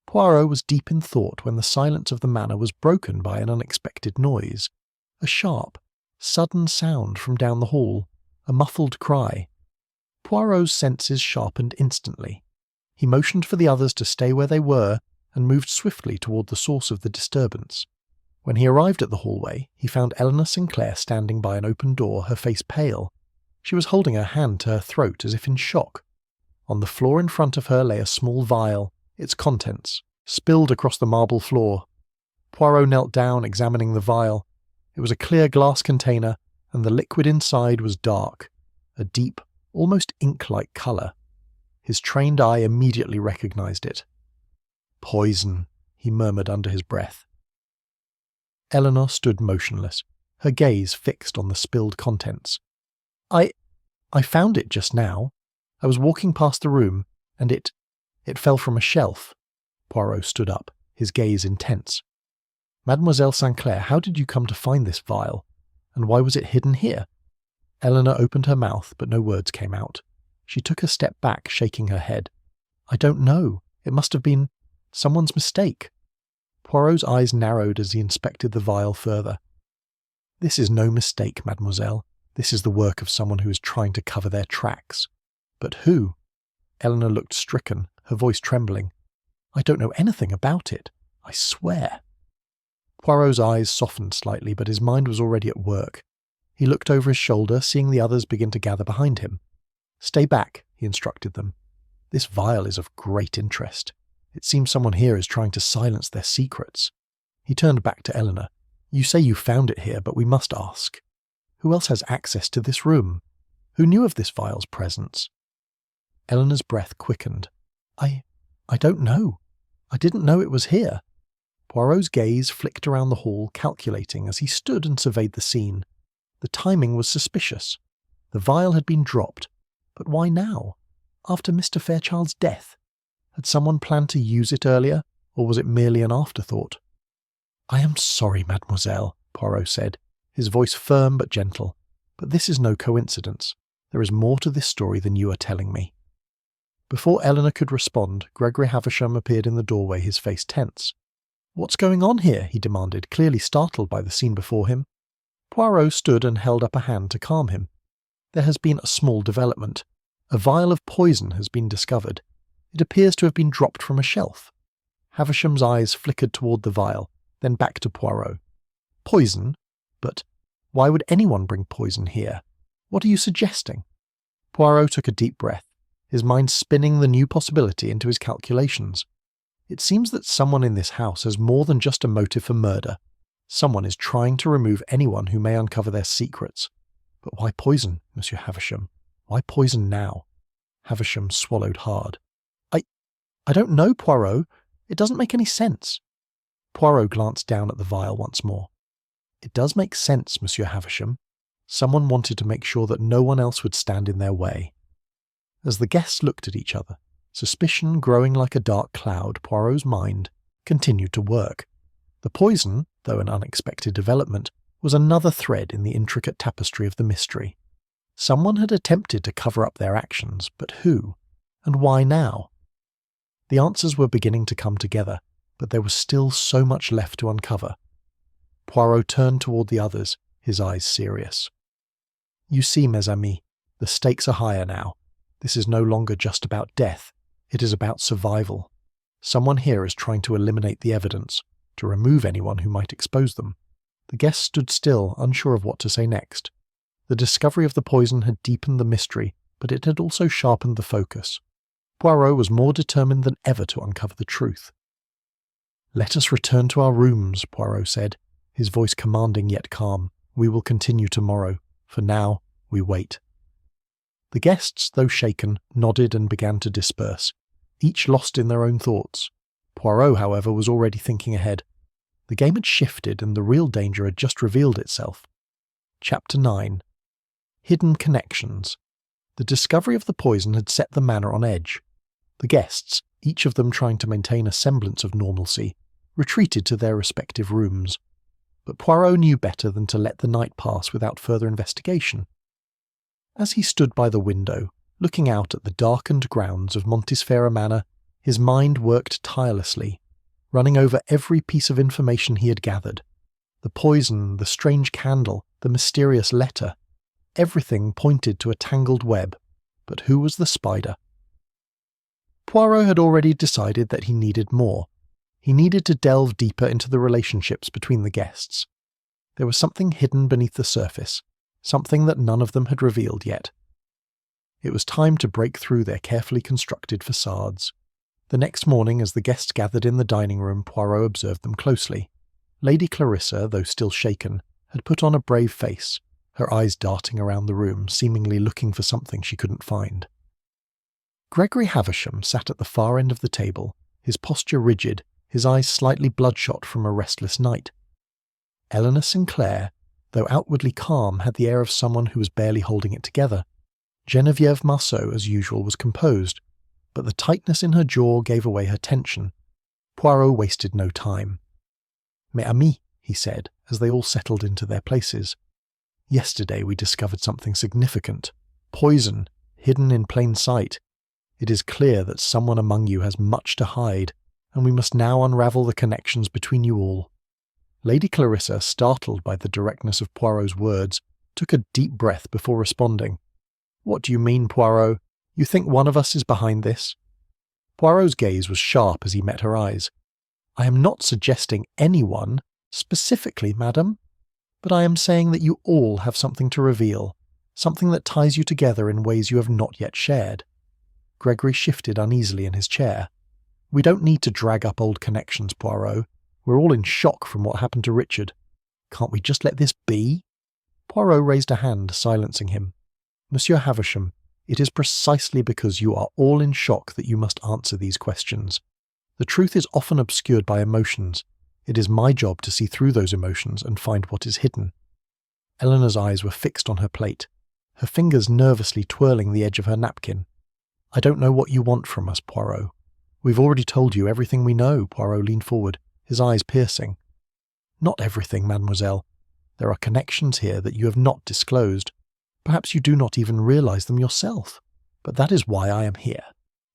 Poirot was deep in thought when the silence of the manor was broken by an unexpected noise. A sharp, sudden sound from down the hall, a muffled cry. Poirot's senses sharpened instantly. He motioned for the others to stay where they were and moved swiftly toward the source of the disturbance. When he arrived at the hallway, he found Eleanor Sinclair standing by an open door, her face pale. She was holding her hand to her throat as if in shock. On the floor in front of her lay a small vial, its contents spilled across the marble floor. Poirot knelt down, examining the vial. It was a clear glass container, and the liquid inside was dark, a deep, almost ink-like colour. His trained eye immediately recognised it. "Poison," he murmured under his breath. Eleanor stood motionless, her gaze fixed on the spilled contents. I found it just now. I was walking past the room, and it fell from a shelf." Poirot stood up, his gaze intense. "Mademoiselle St. Clair, how did you come to find this vial? And why was it hidden here?" Eleanor opened her mouth, but no words came out. She took a step back, shaking her head. "I don't know. It must have been someone's mistake." Poirot's eyes narrowed as he inspected the vial further. "This is no mistake, mademoiselle. This is the work of someone who is trying to cover their tracks." "But who?" Eleanor looked stricken, her voice trembling. "I don't know anything about it. I swear." Poirot's eyes softened slightly, but his mind was already at work. He looked over his shoulder, seeing the others begin to gather behind him. "Stay back," he instructed them. "This vial is of great interest. It seems someone here is trying to silence their secrets." He turned back to Eleanor. "You say you found it here, but we must ask. Who else has access to this room? Who knew of this vial's presence?" Eleanor's breath quickened. I don't know. I didn't know it was here." Poirot's gaze flicked around the hall, calculating as he stood and surveyed the scene. The timing was suspicious. The vial had been dropped. But why now? After Mr. Fairchild's death? Had someone planned to use it earlier, or was it merely an afterthought? "I am sorry, mademoiselle," Poirot said, his voice firm but gentle. "But this is no coincidence. There is more to this story than you are telling me." Before Eleanor could respond, Gregory Havisham appeared in the doorway, his face tense. "What's going on here?" he demanded, clearly startled by the scene before him. Poirot stood and held up a hand to calm him. "There has been a small development. A vial of poison has been discovered. It appears to have been dropped from a shelf." Havisham's eyes flickered toward the vial, then back to Poirot. "Poison? But why would anyone bring poison here? What are you suggesting?" Poirot took a deep breath, his mind spinning the new possibility into his calculations. It seems that someone in this house has more than just a motive for murder. Someone is trying to remove anyone who may uncover their secrets. But why poison, Monsieur Havisham? Why poison now? Havisham swallowed hard. I don't know, Poirot. It doesn't make any sense." Poirot glanced down at the vial once more. "It does make sense, Monsieur Havisham. Someone wanted to make sure that no one else would stand in their way." As the guests looked at each other, suspicion growing like a dark cloud, Poirot's mind continued to work. The poison, though an unexpected development, was another thread in the intricate tapestry of the mystery. Someone had attempted to cover up their actions, but who? And why now? The answers were beginning to come together, but there was still so much left to uncover. Poirot turned toward the others, his eyes serious. "You see, mes amis, the stakes are higher now. This is no longer just about death. It is about survival. Someone here is trying to eliminate the evidence, to remove anyone who might expose them." The guests stood still, unsure of what to say next. The discovery of the poison had deepened the mystery, but it had also sharpened the focus. Poirot was more determined than ever to uncover the truth. "Let us return to our rooms," Poirot said, his voice commanding yet calm. "We will continue tomorrow. For now, we wait." The guests, though shaken, nodded and began to disperse, each lost in their own thoughts. Poirot, however, was already thinking ahead. The game had shifted and the real danger had just revealed itself. Chapter 9. Hidden Connections. The discovery of the poison had set the manor on edge. The guests, each of them trying to maintain a semblance of normalcy, retreated to their respective rooms. But Poirot knew better than to let the night pass without further investigation. As he stood by the window, looking out at the darkened grounds of Montesfera Manor, his mind worked tirelessly, running over every piece of information he had gathered. The poison, the strange candle, the mysterious letter. Everything pointed to a tangled web. But who was the spider? Poirot had already decided that he needed more. He needed to delve deeper into the relationships between the guests. There was something hidden beneath the surface, something that none of them had revealed yet. It was time to break through their carefully constructed facades. The next morning, as the guests gathered in the dining room, Poirot observed them closely. Lady Clarissa, though still shaken, had put on a brave face, her eyes darting around the room, seemingly looking for something she couldn't find. Gregory Havisham sat at the far end of the table, his posture rigid, his eyes slightly bloodshot from a restless night. Eleanor Sinclair, though outwardly calm, had the air of someone who was barely holding it together. Geneviève Marceau, as usual, was composed, but the tightness in her jaw gave away her tension. Poirot wasted no time. "Mes amis," he said, as they all settled into their places. "Yesterday we discovered something significant. Poison, hidden in plain sight. It is clear that someone among you has much to hide, and we must now unravel the connections between you all." Lady Clarissa, startled by the directness of Poirot's words, took a deep breath before responding. "What do you mean, Poirot? You think one of us is behind this?" Poirot's gaze was sharp as he met her eyes. "I am not suggesting anyone, specifically, madam, but I am saying that you all have something to reveal, something that ties you together in ways you have not yet shared." Gregory shifted uneasily in his chair. "We don't need to drag up old connections, Poirot. We're all in shock from what happened to Richard. Can't we just let this be?" Poirot raised a hand, silencing him. "Monsieur Havisham, it is precisely because you are all in shock that you must answer these questions. The truth is often obscured by emotions. It is my job to see through those emotions and find what is hidden." Eleanor's eyes were fixed on her plate, her fingers nervously twirling the edge of her napkin. "I don't know what you want from us, Poirot. We've already told you everything we know." Poirot leaned forward, his eyes piercing. "Not everything, mademoiselle. There are connections here that you have not disclosed. Perhaps you do not even realize them yourself. But that is why I am here,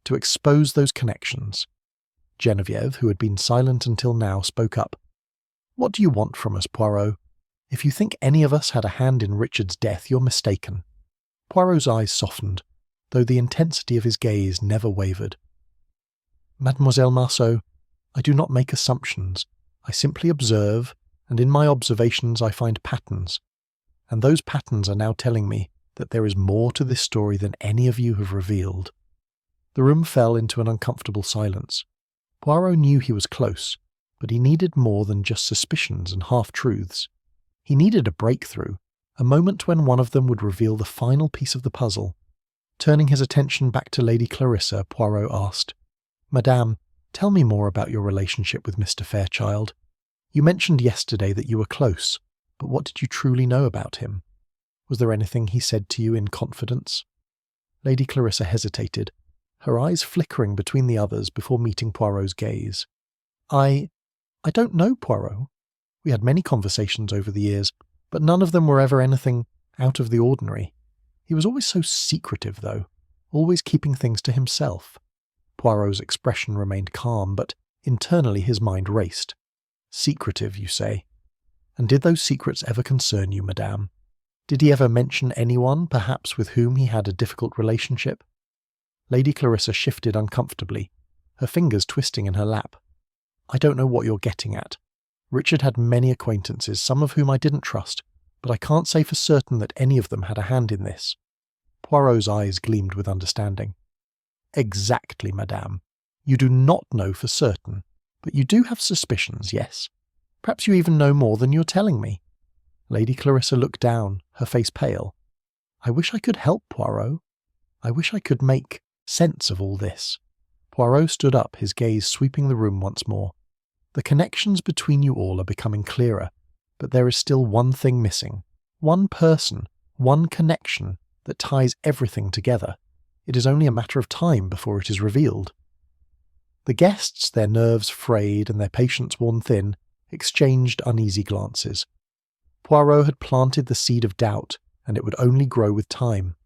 to expose those connections." Geneviève, who had been silent until now, spoke up. "What do you want from us, Poirot? If you think any of us had a hand in Richard's death, you're mistaken." Poirot's eyes softened, though the intensity of his gaze never wavered. "Mademoiselle Marceau, I do not make assumptions. I simply observe, and in my observations I find patterns. And those patterns are now telling me that there is more to this story than any of you have revealed." The room fell into an uncomfortable silence. Poirot knew he was close, but he needed more than just suspicions and half-truths. He needed a breakthrough, a moment when one of them would reveal the final piece of the puzzle. Turning his attention back to Lady Clarissa, Poirot asked, "Madame, tell me more about your relationship with Mr. Fairchild. You mentioned yesterday that you were close, but what did you truly know about him? Was there anything he said to you in confidence?" Lady Clarissa hesitated, her eyes flickering between the others before meeting Poirot's gaze. I don't know, Poirot. We had many conversations over the years, but none of them were ever anything out of the ordinary. He was always so secretive, though, always keeping things to himself." Poirot's expression remained calm, but internally his mind raced. "Secretive, you say? And did those secrets ever concern you, madame? Did he ever mention anyone, perhaps with whom he had a difficult relationship?" Lady Clarissa shifted uncomfortably, her fingers twisting in her lap. "I don't know what you're getting at. Richard had many acquaintances, some of whom I didn't trust, but I can't say for certain that any of them had a hand in this." Poirot's eyes gleamed with understanding. "Exactly, madame. You do not know for certain, but you do have suspicions, yes? Perhaps you even know more than you're telling me." Lady Clarissa looked down, her face pale. "I wish I could help, Poirot. I wish I could make sense of all this." Poirot stood up, his gaze sweeping the room once more. "The connections between you all are becoming clearer, but there is still one thing missing. One person, one connection that ties everything together. It is only a matter of time before it is revealed." The guests, their nerves frayed and their patience worn thin, exchanged uneasy glances. Poirot had planted the seed of doubt, and it would only grow with time.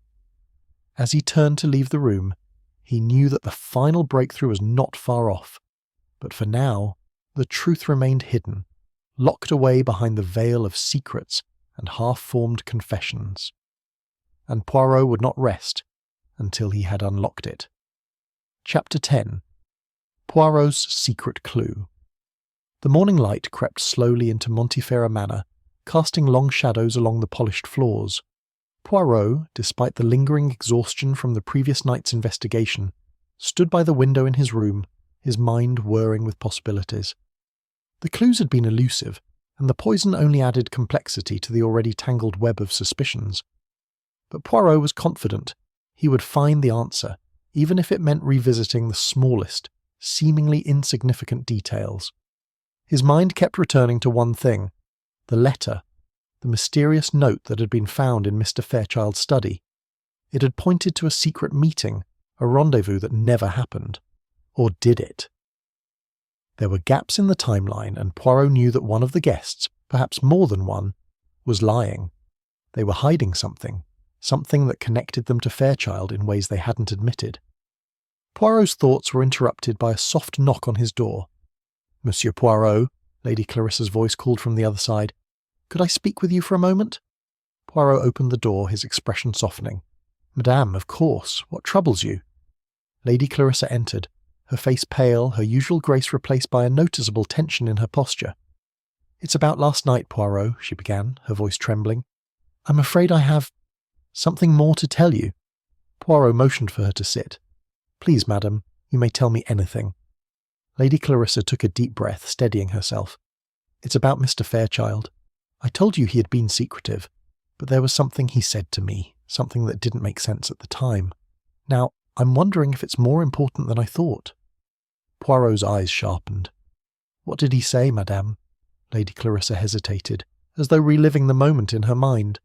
As he turned to leave the room, he knew that the final breakthrough was not far off. But for now, the truth remained hidden, locked away behind the veil of secrets and half-formed confessions. And Poirot would not rest until he had unlocked it. Chapter 10. Poirot's Secret Clue. The morning light crept slowly into Montiferra Manor, casting long shadows along the polished floors. Poirot, despite the lingering exhaustion from the previous night's investigation, stood by the window in his room, his mind whirring with possibilities. The clues had been elusive, and the poison only added complexity to the already tangled web of suspicions. But Poirot was confident he would find the answer, even if it meant revisiting the smallest, seemingly insignificant details. His mind kept returning to one thing: the letter, the mysterious note that had been found in Mr. Fairchild's study. It had pointed to a secret meeting, a rendezvous that never happened. Or did it? There were gaps in the timeline, and Poirot knew that one of the guests, perhaps more than one, was lying. They were hiding something that connected them to Fairchild in ways they hadn't admitted. Poirot's thoughts were interrupted by a soft knock on his door. "Monsieur Poirot," Lady Clarissa's voice called from the other side. "Could I speak with you for a moment?" Poirot opened the door, his expression softening. "Madame, of course. What troubles you?" Lady Clarissa entered, her face pale, her usual grace replaced by a noticeable tension in her posture. "It's about last night, Poirot," she began, her voice trembling. "I'm afraid I have something more to tell you." Poirot motioned for her to sit. "Please, madam, you may tell me anything." Lady Clarissa took a deep breath, steadying herself. "It's about Mr. Fairchild. I told you he had been secretive, but there was something he said to me, something that didn't make sense at the time. Now, I'm wondering if it's more important than I thought." Poirot's eyes sharpened. "What did he say, madame?" Lady Clarissa hesitated, as though reliving the moment in her mind.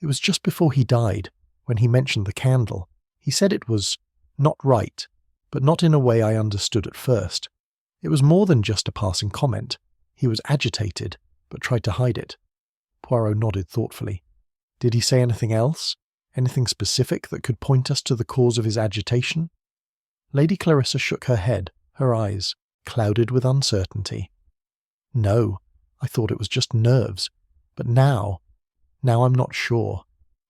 "It was just before he died, when he mentioned the candle. He said it was not right, but not in a way I understood at first. It was more than just a passing comment. He was agitated, but tried to hide it." Poirot nodded thoughtfully. "Did he say anything else? Anything specific that could point us to the cause of his agitation?" Lady Clarissa shook her head, her eyes clouded with uncertainty. "No, I thought it was just nerves. But now I'm not sure.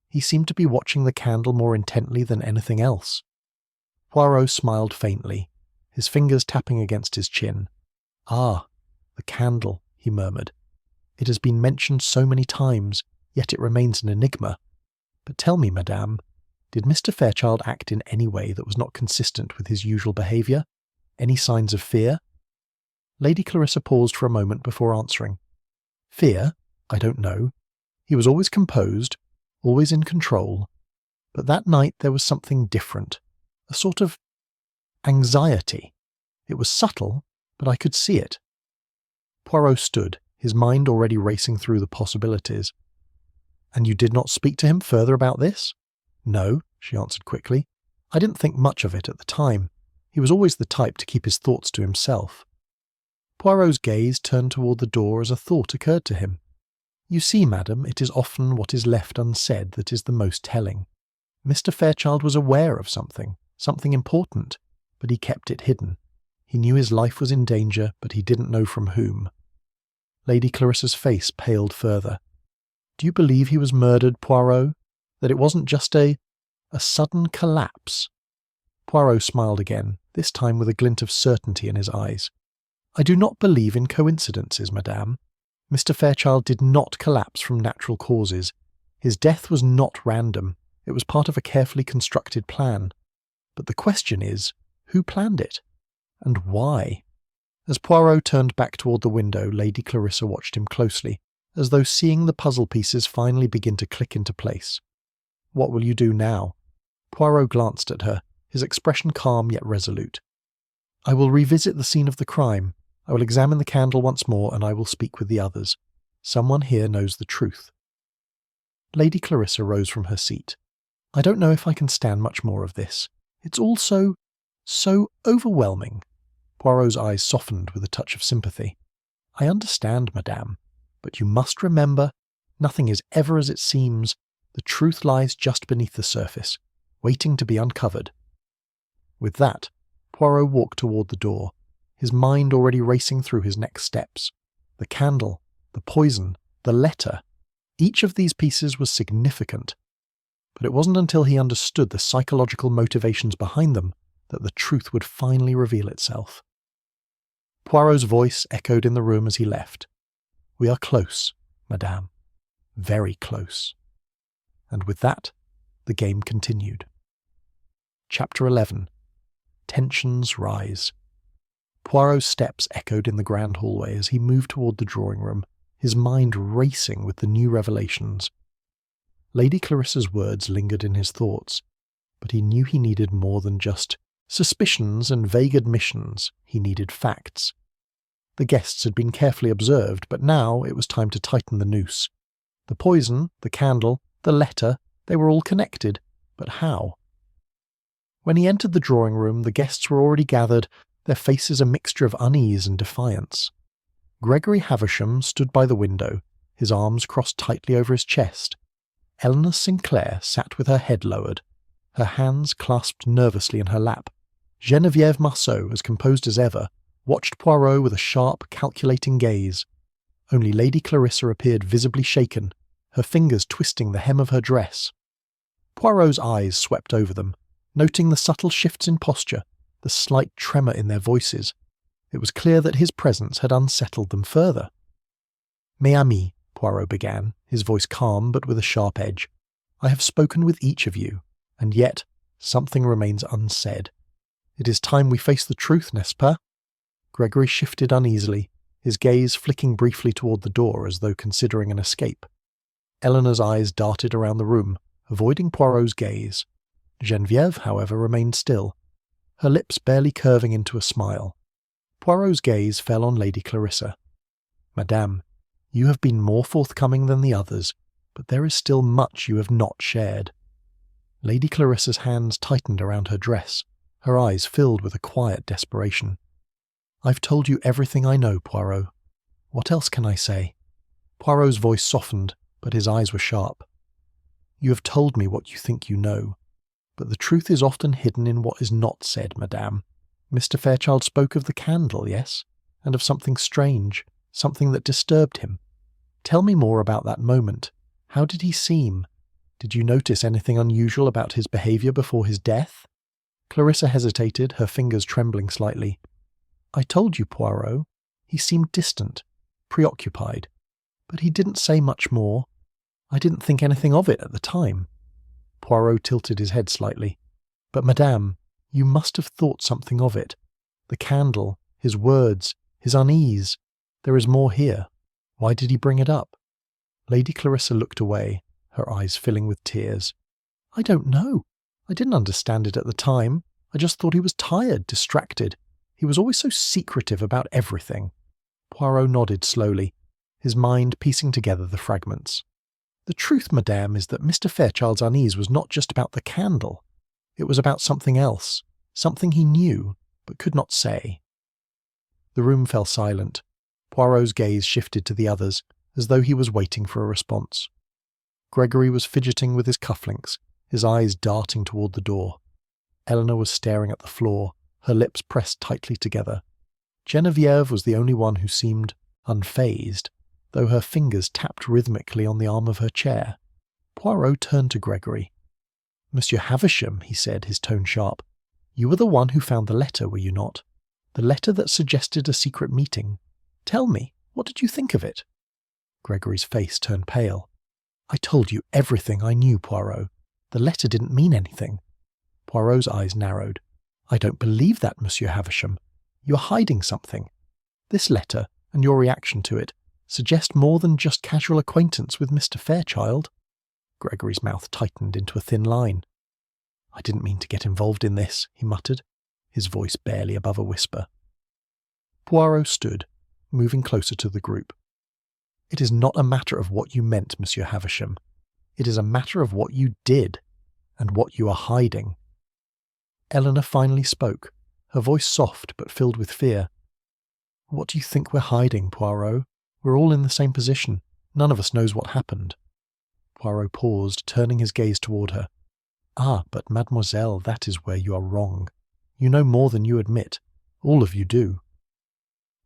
He seemed to be watching the candle more intently than anything else." Poirot smiled faintly, his fingers tapping against his chin. "Ah, the candle," he murmured. "It has been mentioned so many times, yet it remains an enigma. But tell me, madame, did Mr. Fairchild act in any way that was not consistent with his usual behaviour? Any signs of fear?" Lady Clarissa paused for a moment before answering. "Fear? I don't know. He was always composed, always in control. But that night there was something different, a sort of anxiety. It was subtle, but I could see it." Poirot stood, his mind already racing through the possibilities. "And you did not speak to him further about this?" "No," she answered quickly. "I didn't think much of it at the time. He was always the type to keep his thoughts to himself." Poirot's gaze turned toward the door as a thought occurred to him. "You see, madam, it is often what is left unsaid that is the most telling. Mr. Fairchild was aware of something important, but he kept it hidden. He knew his life was in danger, but he didn't know from whom." Lady Clarissa's face paled further. "Do you believe he was murdered, Poirot? That it wasn't just a sudden collapse?" Poirot smiled again, this time with a glint of certainty in his eyes. "I do not believe in coincidences, madame. Mr. Fairchild did not collapse from natural causes. His death was not random. It was part of a carefully constructed plan. But the question is, who planned it? And why?" As Poirot turned back toward the window, Lady Clarissa watched him closely, as though seeing the puzzle pieces finally begin to click into place. "What will you do now?" Poirot glanced at her, his expression calm yet resolute. "I will revisit the scene of the crime. I will examine the candle once more, and I will speak with the others. Someone here knows the truth." Lady Clarissa rose from her seat. "I don't know if I can stand much more of this. It's all so overwhelming." Poirot's eyes softened with a touch of sympathy. "I understand, madame, but you must remember, nothing is ever as it seems. The truth lies just beneath the surface, waiting to be uncovered." With that, Poirot walked toward the door, his mind already racing through his next steps. The candle, the poison, the letter. Each of these pieces was significant. But it wasn't until he understood the psychological motivations behind them that the truth would finally reveal itself. Poirot's voice echoed in the room as he left. "We are close, madame. Very close." And with that, the game continued. Chapter 11. Tensions rise. Poirot's steps echoed in the grand hallway as he moved toward the drawing room, his mind racing with the new revelations. Lady Clarissa's words lingered in his thoughts, but he knew he needed more than just suspicions and vague admissions. He needed facts. The guests had been carefully observed, but now it was time to tighten the noose. The poison, the candle, the letter, they were all connected, but how? When he entered the drawing room, the guests were already gathered, their faces a mixture of unease and defiance. Gregory Havisham stood by the window, his arms crossed tightly over his chest. Eleanor Sinclair sat with her head lowered, her hands clasped nervously in her lap. Geneviève Marceau, as composed as ever, watched Poirot with a sharp, calculating gaze. Only Lady Clarissa appeared visibly shaken, her fingers twisting the hem of her dress. Poirot's eyes swept over them, noting the subtle shifts in posture, the slight tremor in their voices. It was clear that his presence had unsettled them further. "Mes amis," Poirot began, his voice calm but with a sharp edge, "I have spoken with each of you, and yet something remains unsaid. It is time we face the truth, n'est-ce pas?" Gregory shifted uneasily, his gaze flicking briefly toward the door as though considering an escape. Eleanor's eyes darted around the room, avoiding Poirot's gaze. Geneviève, however, remained still, her lips barely curving into a smile. Poirot's gaze fell on Lady Clarissa. "Madame, you have been more forthcoming than the others, but there is still much you have not shared." Lady Clarissa's hands tightened around her dress, her eyes filled with a quiet desperation. "I've told you everything I know, Poirot. What else can I say?" Poirot's voice softened, but his eyes were sharp. "You have told me what you think you know, but the truth is often hidden in what is not said, madame. Mr. Fairchild spoke of the candle, yes, and of something strange, something that disturbed him. Tell me more about that moment. How did he seem? Did you notice anything unusual about his behaviour before his death?" Clarissa hesitated, her fingers trembling slightly. "I told you, Poirot. He seemed distant, preoccupied. But he didn't say much more. I didn't think anything of it at the time." Poirot tilted his head slightly. "But, madame, you must have thought something of it. The candle, his words, his unease. There is more here. Why did he bring it up?" Lady Clarissa looked away, her eyes filling with tears. "I don't know. I didn't understand it at the time. I just thought he was tired, distracted. He was always so secretive about everything." Poirot nodded slowly, his mind piecing together the fragments. "The truth, madame, is that Mr. Fairchild's unease was not just about the candle. It was about something else, something he knew, but could not say." The room fell silent. Poirot's gaze shifted to the others, as though he was waiting for a response. Gregory was fidgeting with his cufflinks, his eyes darting toward the door. Eleanor was staring at the floor, her lips pressed tightly together. Geneviève was the only one who seemed unfazed, though her fingers tapped rhythmically on the arm of her chair. Poirot turned to Gregory. "Monsieur Havisham," he said, his tone sharp, "you were the one who found the letter, were you not? The letter that suggested a secret meeting. Tell me, what did you think of it?" Gregory's face turned pale. "I told you everything I knew, Poirot. The letter didn't mean anything." Poirot's eyes narrowed. "I don't believe that, Monsieur Havisham. You're hiding something. This letter, and your reaction to it, suggest more than just casual acquaintance with Mr. Fairchild." Gregory's mouth tightened into a thin line. "I didn't mean to get involved in this," he muttered, his voice barely above a whisper. Poirot stood, moving closer to the group. "It is not a matter of what you meant, Monsieur Havisham. It is a matter of what you did, and what you are hiding." Eleanor finally spoke, her voice soft but filled with fear. "What do you think we're hiding, Poirot? We're all in the same position. None of us knows what happened." Poirot paused, turning his gaze toward her. "Ah, but mademoiselle, that is where you are wrong. You know more than you admit. All of you do."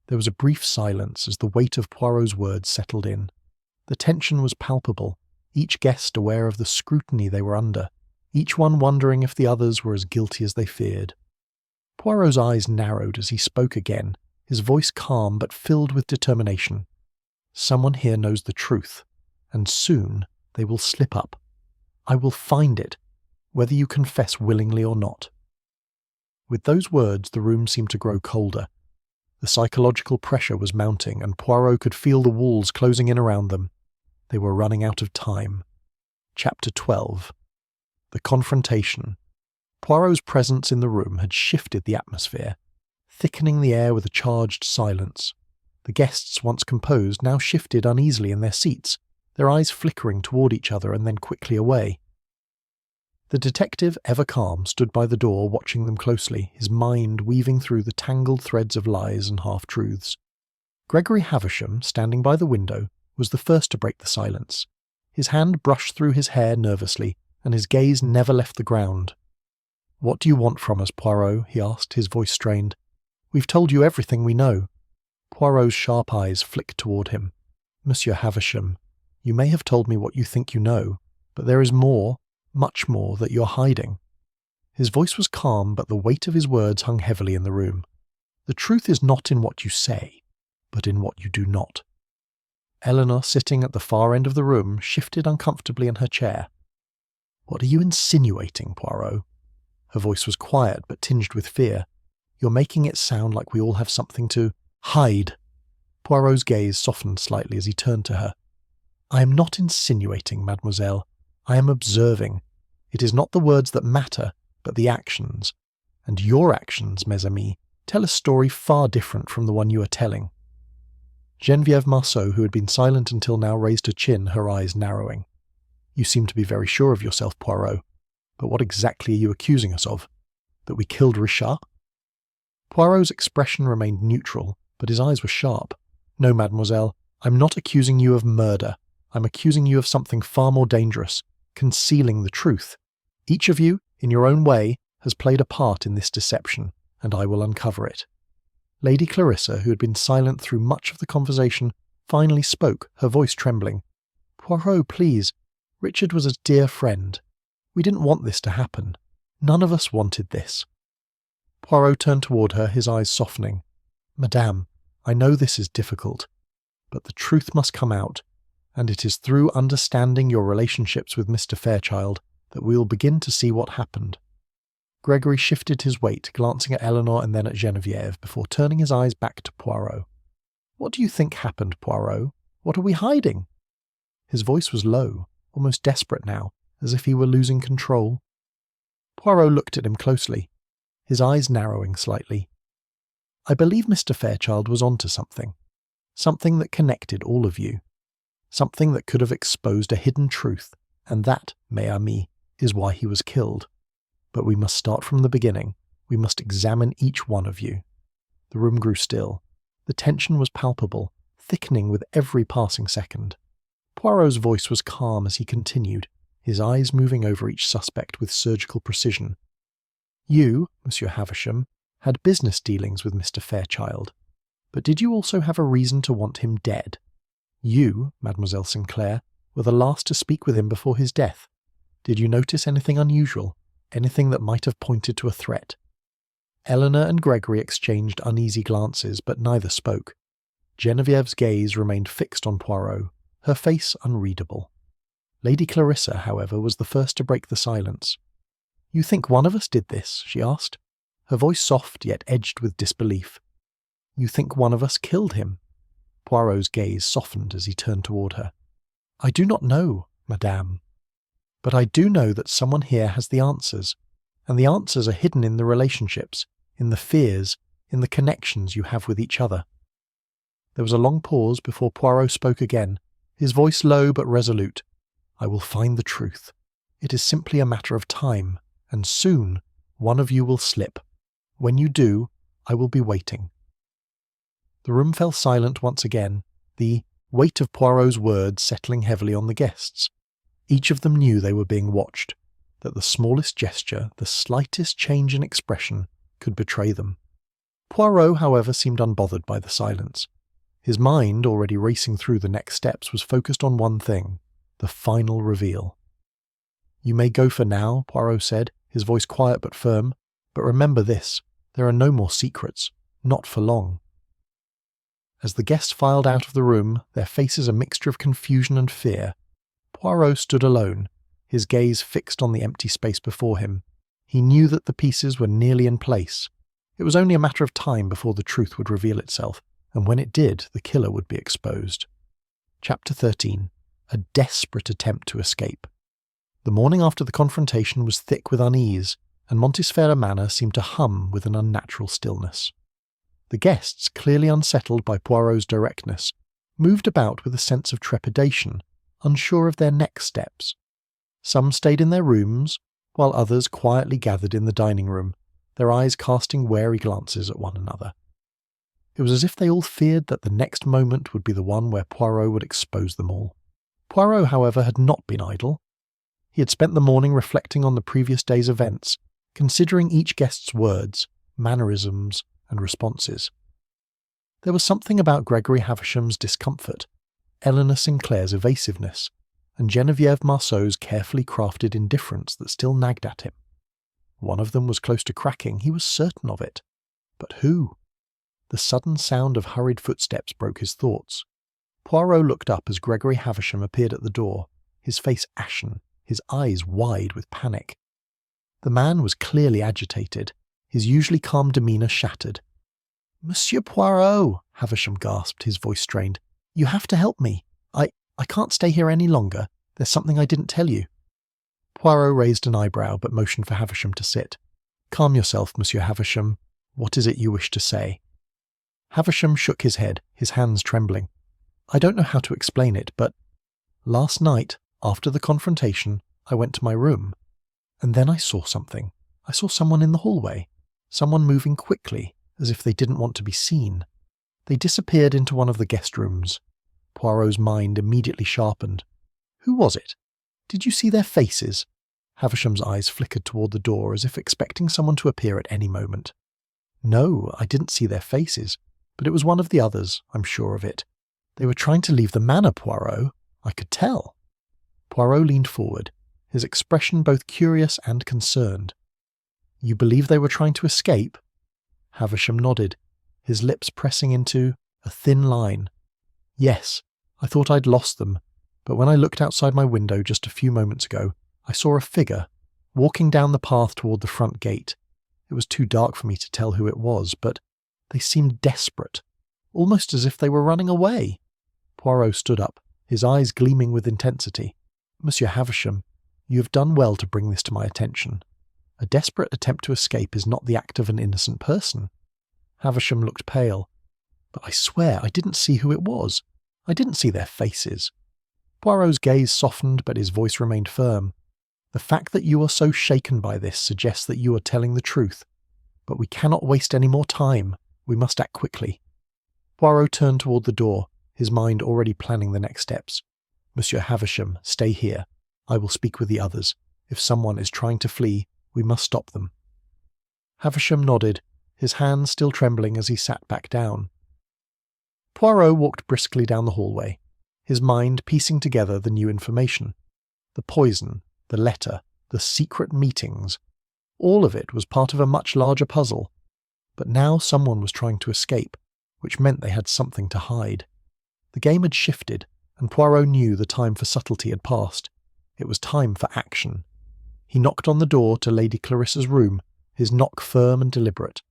There was a brief silence as the weight of Poirot's words settled in. The tension was palpable, each guest aware of the scrutiny they were under, each one wondering if the others were as guilty as they feared. Poirot's eyes narrowed as he spoke again, his voice calm but filled with determination. "Someone here knows the truth, and soon they will slip up. I will find it, whether you confess willingly or not." With those words, the room seemed to grow colder. The psychological pressure was mounting, and Poirot could feel the walls closing in around them. They were running out of time. Chapter 12. The Confrontation. Poirot's presence in the room had shifted the atmosphere, thickening the air with a charged silence. The guests, once composed, now shifted uneasily in their seats, their eyes flickering toward each other and then quickly away. The detective, ever calm, stood by the door watching them closely, his mind weaving through the tangled threads of lies and half-truths. Gregory Havisham, standing by the window, was the first to break the silence. His hand brushed through his hair nervously, and his gaze never left the ground. "What do you want from us, Poirot?" he asked, his voice strained. "We've told you everything we know." Poirot's sharp eyes flicked toward him. "Monsieur Havisham, you may have told me what you think you know, but there is more, much more, that you're hiding." His voice was calm, but the weight of his words hung heavily in the room. "The truth is not in what you say, but in what you do not." Eleanor, sitting at the far end of the room, shifted uncomfortably in her chair. "What are you insinuating, Poirot?" Her voice was quiet, but tinged with fear. "You're making it sound like we all have something to hide." Poirot's gaze softened slightly as he turned to her. "I am not insinuating, mademoiselle. I am observing. It is not the words that matter, but the actions. And your actions, mes amis, tell a story far different from the one you are telling." Geneviève Marceau, who had been silent until now, raised her chin, her eyes narrowing. "You seem to be very sure of yourself, Poirot. But what exactly are you accusing us of? That we killed Richard?" Poirot's expression remained neutral, but his eyes were sharp. "No, mademoiselle, I'm not accusing you of murder. I'm accusing you of something far more dangerous, concealing the truth. Each of you, in your own way, has played a part in this deception, and I will uncover it." Lady Clarissa, who had been silent through much of the conversation, finally spoke, her voice trembling. "Poirot, please. Richard was a dear friend. We didn't want this to happen. None of us wanted this." Poirot turned toward her, his eyes softening. "Madame, I know this is difficult, but the truth must come out, and it is through understanding your relationships with Mr. Fairchild that we will begin to see what happened." Gregory shifted his weight, glancing at Eleanor and then at Geneviève, before turning his eyes back to Poirot. "What do you think happened, Poirot? What are we hiding?" His voice was low, almost desperate now, as if he were losing control. Poirot looked at him closely, his eyes narrowing slightly. "I believe Mr. Fairchild was onto something. Something that connected all of you. Something that could have exposed a hidden truth, and that, mes amis, is why he was killed. But we must start from the beginning. We must examine each one of you." The room grew still. The tension was palpable, thickening with every passing second. Poirot's voice was calm as he continued, his eyes moving over each suspect with surgical precision. "You, Monsieur Havisham, had business dealings with Mr. Fairchild. But did you also have a reason to want him dead? You, Mademoiselle Sinclair, were the last to speak with him before his death. Did you notice anything unusual? Anything that might have pointed to a threat?" Eleanor and Gregory exchanged uneasy glances, but neither spoke. Genevieve's gaze remained fixed on Poirot, her face unreadable. Lady Clarissa, however, was the first to break the silence. "You think one of us did this?" she asked, her voice soft yet edged with disbelief. "You think one of us killed him?" Poirot's gaze softened as he turned toward her. "I do not know, madame. But I do know that someone here has the answers, and the answers are hidden in the relationships, in the fears, in the connections you have with each other." There was a long pause before Poirot spoke again, his voice low but resolute. "I will find the truth. It is simply a matter of time, and soon one of you will slip. When you do, I will be waiting." The room fell silent once again, the weight of Poirot's words settling heavily on the guests. Each of them knew they were being watched, that the smallest gesture, the slightest change in expression, could betray them. Poirot, however, seemed unbothered by the silence. His mind, already racing through the next steps, was focused on one thing, the final reveal. "You may go for now," Poirot said, his voice quiet but firm, "but remember this, there are no more secrets, not for long." As the guests filed out of the room, their faces a mixture of confusion and fear, Poirot stood alone, his gaze fixed on the empty space before him. He knew that the pieces were nearly in place. It was only a matter of time before the truth would reveal itself, and when it did, the killer would be exposed. Chapter 13. A desperate attempt to escape. The morning after the confrontation was thick with unease, and Montesfera Manor seemed to hum with an unnatural stillness. The guests, clearly unsettled by Poirot's directness, moved about with a sense of trepidation, unsure of their next steps. Some stayed in their rooms, while others quietly gathered in the dining room, their eyes casting wary glances at one another. It was as if they all feared that the next moment would be the one where Poirot would expose them all. Poirot, however, had not been idle. He had spent the morning reflecting on the previous day's events, considering each guest's words, mannerisms, and responses. There was something about Gregory Havisham's discomfort, Eleanor Sinclair's evasiveness, and Geneviève Marceau's carefully crafted indifference that still nagged at him. One of them was close to cracking, he was certain of it. But who? The sudden sound of hurried footsteps broke his thoughts. Poirot looked up as Gregory Havisham appeared at the door, his face ashen, his eyes wide with panic. The man was clearly agitated, his usually calm demeanour shattered. "Monsieur Poirot," Havisham gasped, his voice strained. "You have to help me. I can't stay here any longer. There's something I didn't tell you." Poirot raised an eyebrow but motioned for Havisham to sit. "Calm yourself, Monsieur Havisham. What is it you wish to say?" Havisham shook his head, his hands trembling. "I don't know how to explain it, but last night, after the confrontation, I went to my room. And then I saw something. I saw someone in the hallway. Someone moving quickly, as if they didn't want to be seen. They disappeared into one of the guest rooms." Poirot's mind immediately sharpened. "Who was it? Did you see their faces?" Havisham's eyes flickered toward the door, as if expecting someone to appear at any moment. "No, I didn't see their faces, but it was one of the others, I'm sure of it. They were trying to leave the manor, Poirot. I could tell." Poirot leaned forward, his expression both curious and concerned. "You believe they were trying to escape?" Havisham nodded, his lips pressing into a thin line. "Yes, I thought I'd lost them, but when I looked outside my window just a few moments ago, I saw a figure, walking down the path toward the front gate. It was too dark for me to tell who it was, but they seemed desperate, almost as if they were running away." Poirot stood up, his eyes gleaming with intensity. "Monsieur Havisham, you have done well to bring this to my attention. A desperate attempt to escape is not the act of an innocent person." Havisham looked pale. "But I swear I didn't see who it was. I didn't see their faces." Poirot's gaze softened, but his voice remained firm. "The fact that you are so shaken by this suggests that you are telling the truth. But we cannot waste any more time. We must act quickly." Poirot turned toward the door, his mind already planning the next steps. "Monsieur Havisham, stay here. I will speak with the others. If someone is trying to flee, we must stop them." Havisham nodded, his hands still trembling as he sat back down. Poirot walked briskly down the hallway, his mind piecing together the new information. The poison, the letter, the secret meetings. All of it was part of a much larger puzzle. But now someone was trying to escape, which meant they had something to hide. The game had shifted, and Poirot knew the time for subtlety had passed. It was time for action. He knocked on the door to Lady Clarissa's room, his knock firm and deliberate.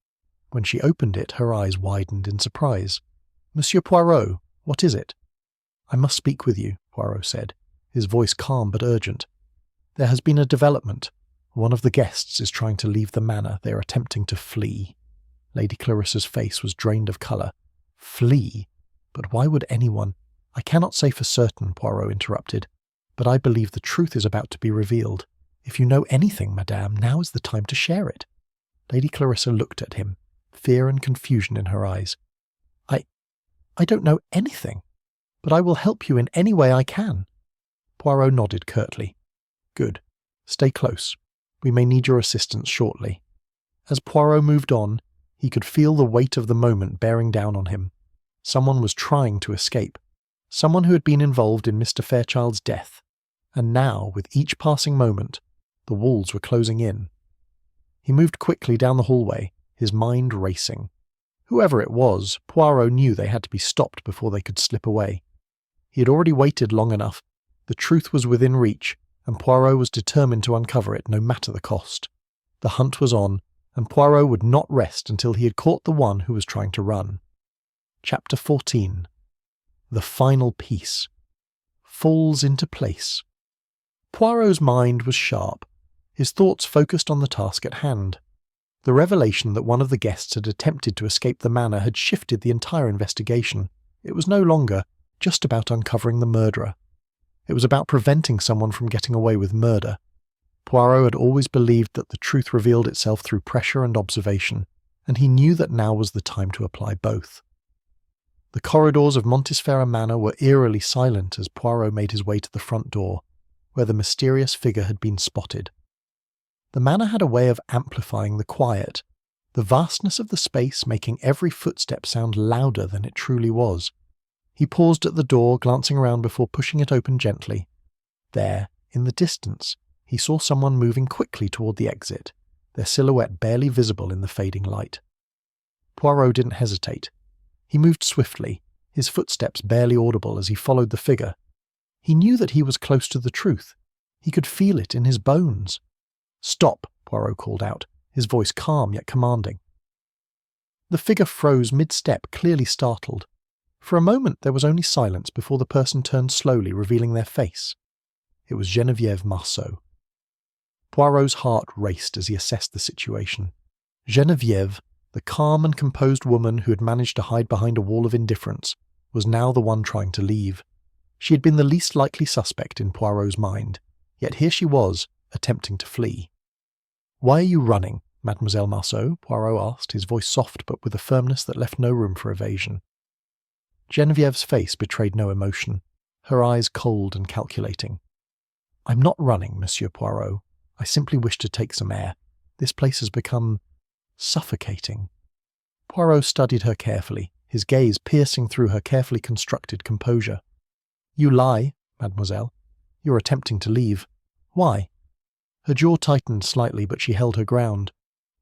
When she opened it, her eyes widened in surprise. "Monsieur Poirot, what is it?" "I must speak with you," Poirot said, his voice calm but urgent. "There has been a development. One of the guests is trying to leave the manor. They are attempting to flee." Lady Clarissa's face was drained of colour. "Flee? But why would anyone—" "I cannot say for certain," Poirot interrupted, "but I believe the truth is about to be revealed. If you know anything, madame, now is the time to share it." Lady Clarissa looked at him, fear and confusion in her eyes. I don't know anything, but I will help you in any way I can." Poirot nodded curtly. "Good. Stay close. We may need your assistance shortly." As Poirot moved on, he could feel the weight of the moment bearing down on him. Someone was trying to escape. Someone who had been involved in Mr. Fairchild's death. And now, with each passing moment, the walls were closing in. He moved quickly down the hallway, his mind racing. Whoever it was, Poirot knew they had to be stopped before they could slip away. He had already waited long enough. The truth was within reach, and Poirot was determined to uncover it no matter the cost. The hunt was on, and Poirot would not rest until he had caught the one who was trying to run. Chapter 14. The Final Piece. Falls into place. Poirot's mind was sharp, his thoughts focused on the task at hand. The revelation that one of the guests had attempted to escape the manor had shifted the entire investigation. It was no longer just about uncovering the murderer. It was about preventing someone from getting away with murder. Poirot had always believed that the truth revealed itself through pressure and observation, and he knew that now was the time to apply both. The corridors of Montesfera Manor were eerily silent as Poirot made his way to the front door, where the mysterious figure had been spotted. The manor had a way of amplifying the quiet, the vastness of the space making every footstep sound louder than it truly was. He paused at the door, glancing around before pushing it open gently. There, in the distance, he saw someone moving quickly toward the exit, their silhouette barely visible in the fading light. Poirot didn't hesitate. He moved swiftly, his footsteps barely audible as he followed the figure. He knew that he was close to the truth. He could feel it in his bones. "Stop," Poirot called out, his voice calm yet commanding. The figure froze mid-step, clearly startled. For a moment there was only silence before the person turned slowly, revealing their face. It was Geneviève Marceau. Poirot's heart raced as he assessed the situation. Geneviève, the calm and composed woman who had managed to hide behind a wall of indifference, was now the one trying to leave. She had been the least likely suspect in Poirot's mind, yet here she was, attempting to flee. "Why are you running, Mademoiselle Marceau?" Poirot asked, his voice soft but with a firmness that left no room for evasion. Geneviève's face betrayed no emotion, her eyes cold and calculating. "I'm not running, Monsieur Poirot. I simply wish to take some air. This place has become suffocating." Poirot studied her carefully, his gaze piercing through her carefully constructed composure. "You lie, mademoiselle. You're attempting to leave. Why?" Her jaw tightened slightly, but she held her ground.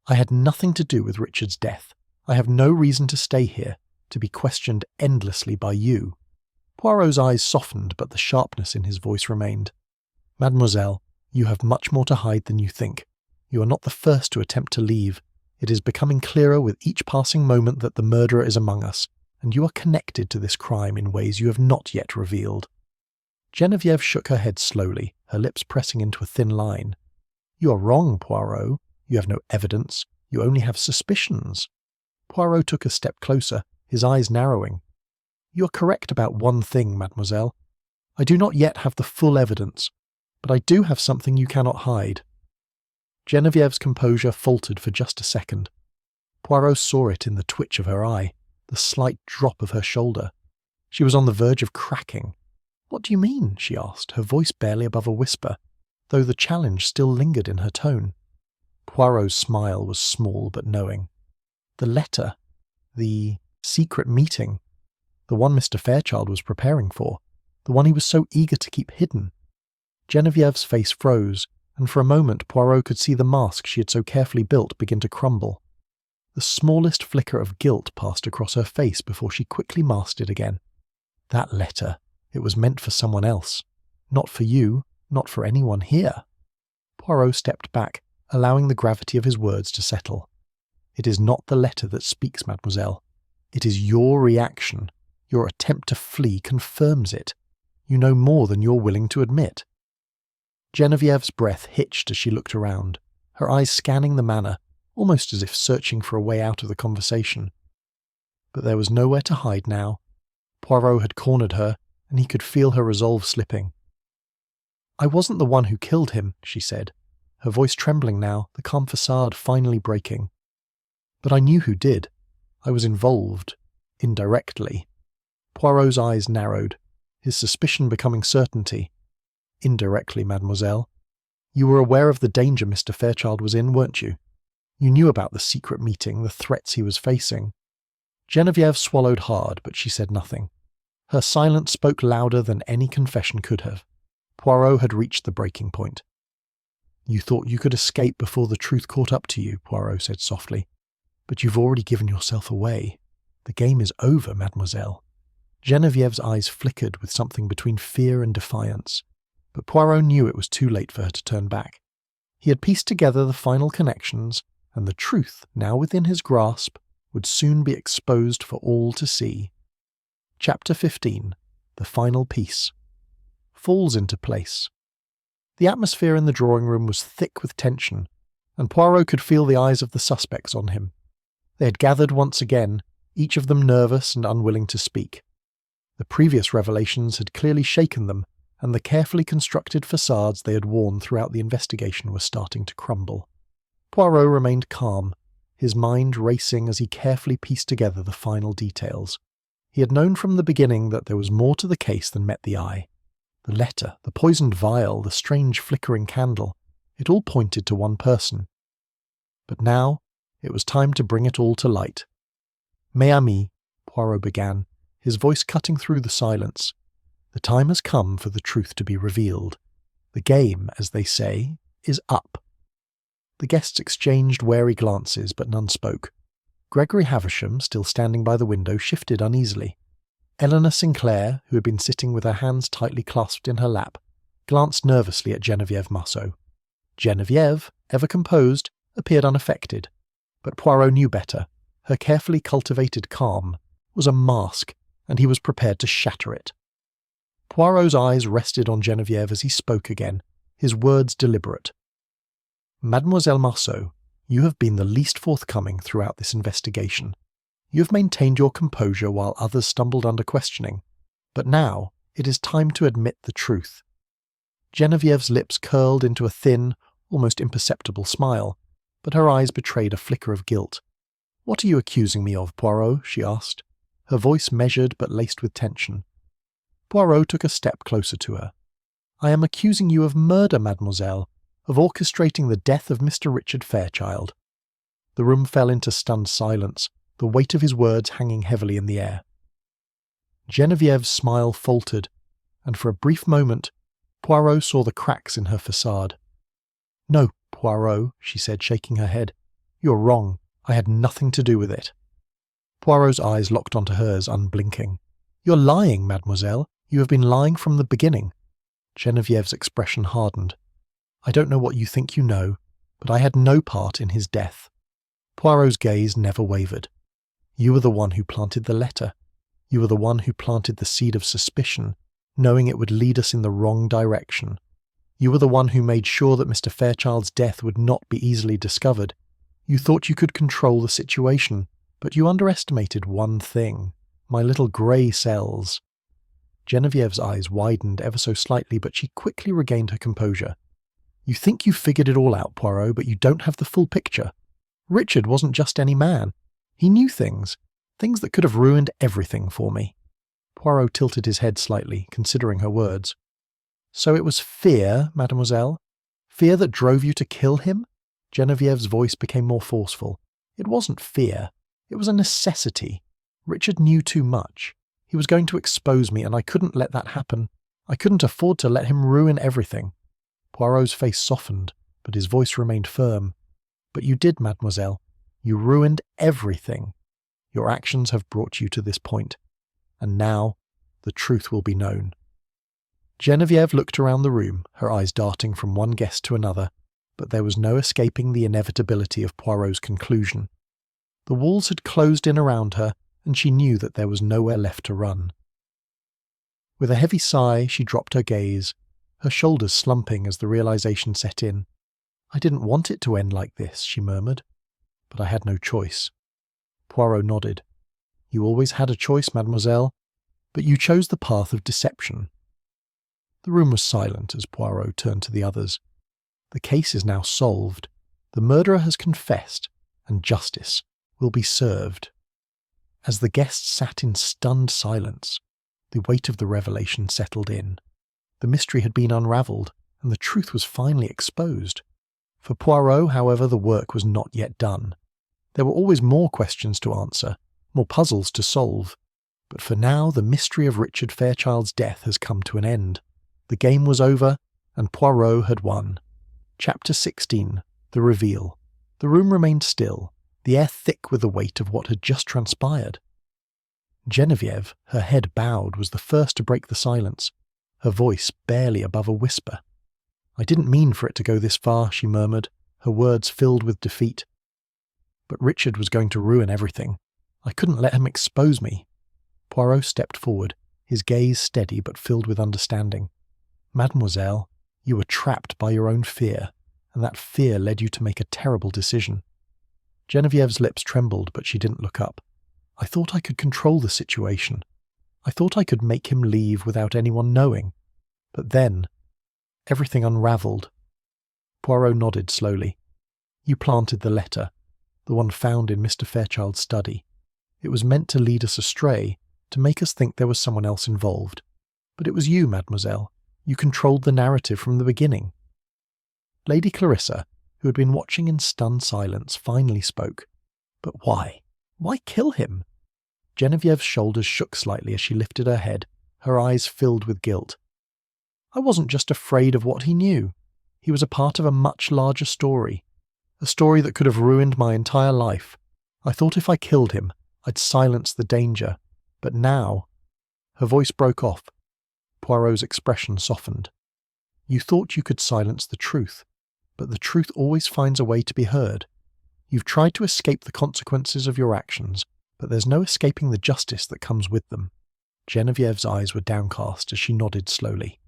"I had nothing to do with Richard's death. I have no reason to stay here, to be questioned endlessly by you." Poirot's eyes softened, but the sharpness in his voice remained. "Mademoiselle, you have much more to hide than you think. You are not the first to attempt to leave. It is becoming clearer with each passing moment that the murderer is among us, and you are connected to this crime in ways you have not yet revealed." Geneviève shook her head slowly, her lips pressing into a thin line. "You are wrong, Poirot. You have no evidence. You only have suspicions." Poirot took a step closer, his eyes narrowing. "You are correct about one thing, mademoiselle. I do not yet have the full evidence, but I do have something you cannot hide." Genevieve's composure faltered for just a second. Poirot saw it in the twitch of her eye, the slight drop of her shoulder. She was on the verge of cracking. "What do you mean?" she asked, her voice barely above a whisper, though the challenge still lingered in her tone. Poirot's smile was small but knowing. "The letter, the secret meeting, the one Mr. Fairchild was preparing for, the one he was so eager to keep hidden." Genevieve's face froze, and for a moment Poirot could see the mask she had so carefully built begin to crumble. The smallest flicker of guilt passed across her face before she quickly masked it again. "That letter, it was meant for someone else. Not for you, not for anyone here." Poirot stepped back, allowing the gravity of his words to settle. "It is not the letter that speaks, mademoiselle. It is your reaction. Your attempt to flee confirms it. You know more than you're willing to admit." Genevieve's breath hitched as she looked around, her eyes scanning the manor, almost as if searching for a way out of the conversation. But there was nowhere to hide now. Poirot had cornered her, and he could feel her resolve slipping. "I wasn't the one who killed him," she said, her voice trembling now, the calm facade finally breaking. "But I knew who did. I was involved, indirectly." Poirot's eyes narrowed, his suspicion becoming certainty. "Indirectly, mademoiselle. You were aware of the danger Mr. Fairchild was in, weren't you? You knew about the secret meeting, the threats he was facing." Geneviève swallowed hard, but she said nothing. Her silence spoke louder than any confession could have. Poirot had reached the breaking point. "You thought you could escape before the truth caught up to you," Poirot said softly. "But you've already given yourself away. The game is over, mademoiselle." Genevieve's eyes flickered with something between fear and defiance, but Poirot knew it was too late for her to turn back. He had pieced together the final connections, and the truth, now within his grasp, would soon be exposed for all to see. Chapter 15. The Final Piece. Falls into place. The atmosphere in the drawing room was thick with tension, and Poirot could feel the eyes of the suspects on him. They had gathered once again, each of them nervous and unwilling to speak. The previous revelations had clearly shaken them, and the carefully constructed facades they had worn throughout the investigation were starting to crumble. Poirot remained calm, his mind racing as he carefully pieced together the final details. He had known from the beginning that there was more to the case than met the eye. The letter, the poisoned vial, the strange flickering candle, it all pointed to one person. But now, it was time to bring it all to light. "Mes amis," Poirot began, his voice cutting through the silence. "The time has come for the truth to be revealed. The game, as they say, is up." The guests exchanged wary glances, but none spoke. Gregory Havisham, still standing by the window, shifted uneasily. Eleanor Sinclair, who had been sitting with her hands tightly clasped in her lap, glanced nervously at Geneviève Marceau. Geneviève, ever composed, appeared unaffected. But Poirot knew better. Her carefully cultivated calm was a mask, and he was prepared to shatter it. Poirot's eyes rested on Geneviève as he spoke again, his words deliberate. "Mademoiselle Marceau, you have been the least forthcoming throughout this investigation. You have maintained your composure while others stumbled under questioning. But now it is time to admit the truth." Genevieve's lips curled into a thin, almost imperceptible smile, but her eyes betrayed a flicker of guilt. "What are you accusing me of, Poirot?" she asked, her voice measured but laced with tension. Poirot took a step closer to her. "I am accusing you of murder, mademoiselle, of orchestrating the death of Mr. Richard Fairchild." The room fell into stunned silence, the weight of his words hanging heavily in the air. Genevieve's smile faltered, and for a brief moment, Poirot saw the cracks in her facade. "No, Poirot," she said, shaking her head. "You're wrong. I had nothing to do with it." Poirot's eyes locked onto hers, unblinking. "You're lying, mademoiselle. You have been lying from the beginning." Genevieve's expression hardened. "I don't know what you think you know, but I had no part in his death." Poirot's gaze never wavered. "You were the one who planted the letter. You were the one who planted the seed of suspicion, knowing it would lead us in the wrong direction. You were the one who made sure that Mr. Fairchild's death would not be easily discovered. You thought you could control the situation, but you underestimated one thing: my little grey cells." Genevieve's eyes widened ever so slightly, but she quickly regained her composure. "You think you've figured it all out, Poirot, but you don't have the full picture. Richard wasn't just any man. He knew things that could have ruined everything for me." Poirot tilted his head slightly, considering her words. "So it was fear, mademoiselle? Fear that drove you to kill him?" Genevieve's voice became more forceful. "It wasn't fear. It was a necessity. Richard knew too much. He was going to expose me, and I couldn't let that happen. I couldn't afford to let him ruin everything." Poirot's face softened, but his voice remained firm. "But you did, mademoiselle. You ruined everything. Your actions have brought you to this point. And now, the truth will be known." Geneviève looked around the room, her eyes darting from one guest to another, but there was no escaping the inevitability of Poirot's conclusion. The walls had closed in around her, and she knew that there was nowhere left to run. With a heavy sigh, she dropped her gaze, her shoulders slumping as the realization set in. "I didn't want it to end like this," she murmured, "but I had no choice." Poirot nodded. "You always had a choice, mademoiselle, but you chose the path of deception." The room was silent as Poirot turned to the others. "The case is now solved. The murderer has confessed, and justice will be served." As the guests sat in stunned silence, the weight of the revelation settled in. The mystery had been unravelled, and the truth was finally exposed. For Poirot, however, the work was not yet done. There were always more questions to answer, more puzzles to solve. But for now, the mystery of Richard Fairchild's death has come to an end. The game was over, and Poirot had won. Chapter 16. The Reveal. The room remained still, the air thick with the weight of what had just transpired. Geneviève, her head bowed, was the first to break the silence, her voice barely above a whisper. "I didn't mean for it to go this far," she murmured, her words filled with defeat. But Richard was going to ruin everything. I couldn't let him expose me. Poirot stepped forward, his gaze steady but filled with understanding. Mademoiselle, you were trapped by your own fear, and that fear led you to make a terrible decision. Genevieve's lips trembled, but she didn't look up. I thought I could control the situation. I thought I could make him leave without anyone knowing. But then, everything unravelled. Poirot nodded slowly. You planted the letter, the one found in Mr. Fairchild's study. It was meant to lead us astray, to make us think there was someone else involved. But it was you, mademoiselle. You controlled the narrative from the beginning. Lady Clarissa, who had been watching in stunned silence, finally spoke. But why? Why kill him? Genevieve's shoulders shook slightly as she lifted her head, her eyes filled with guilt. I wasn't just afraid of what he knew. He was a part of a much larger story. A story that could have ruined my entire life. I thought if I killed him, I'd silence the danger. But now... Her voice broke off. Poirot's expression softened. You thought you could silence the truth, but the truth always finds a way to be heard. You've tried to escape the consequences of your actions, but there's no escaping the justice that comes with them. Genevieve's eyes were downcast as she nodded slowly.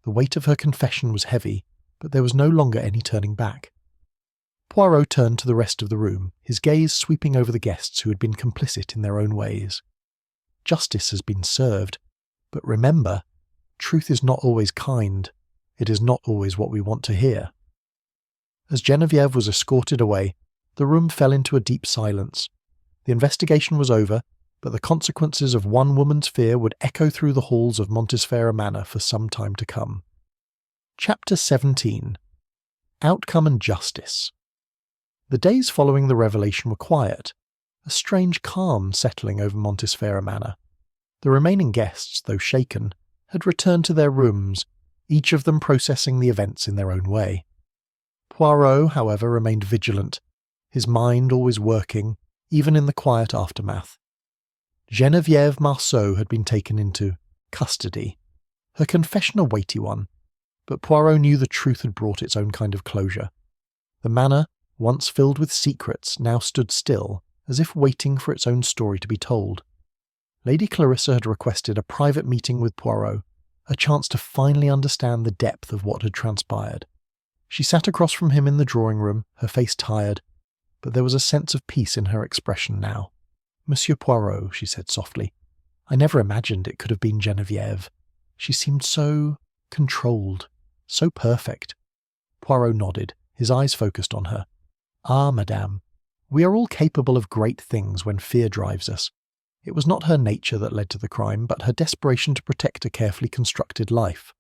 The weight of her confession was heavy, but there was no longer any turning back. Poirot turned to the rest of the room, his gaze sweeping over the guests who had been complicit in their own ways. Justice has been served, but remember, truth is not always kind. It is not always what we want to hear. As Genevieve was escorted away, the room fell into a deep silence. The investigation was over, but the consequences of one woman's fear would echo through the halls of Montesfera Manor for some time to come. Chapter 17. Outcome and Justice. The days following the revelation were quiet, a strange calm settling over Montesfera Manor. The remaining guests, though shaken, had returned to their rooms, each of them processing the events in their own way. Poirot, however, remained vigilant, his mind always working, even in the quiet aftermath. Genevieve Marceau had been taken into custody, her confession a weighty one, but Poirot knew the truth had brought its own kind of closure. The manor, once filled with secrets, now stood still, as if waiting for its own story to be told. Lady Clarissa had requested a private meeting with Poirot, a chance to finally understand the depth of what had transpired. She sat across from him in the drawing room, her face tired, but there was a sense of peace in her expression now. Monsieur Poirot, she said softly, I never imagined it could have been Genevieve. She seemed so controlled, so perfect. Poirot nodded, his eyes focused on her. Ah, madame, we are all capable of great things when fear drives us. It was not her nature that led to the crime, but her desperation to protect a carefully constructed life.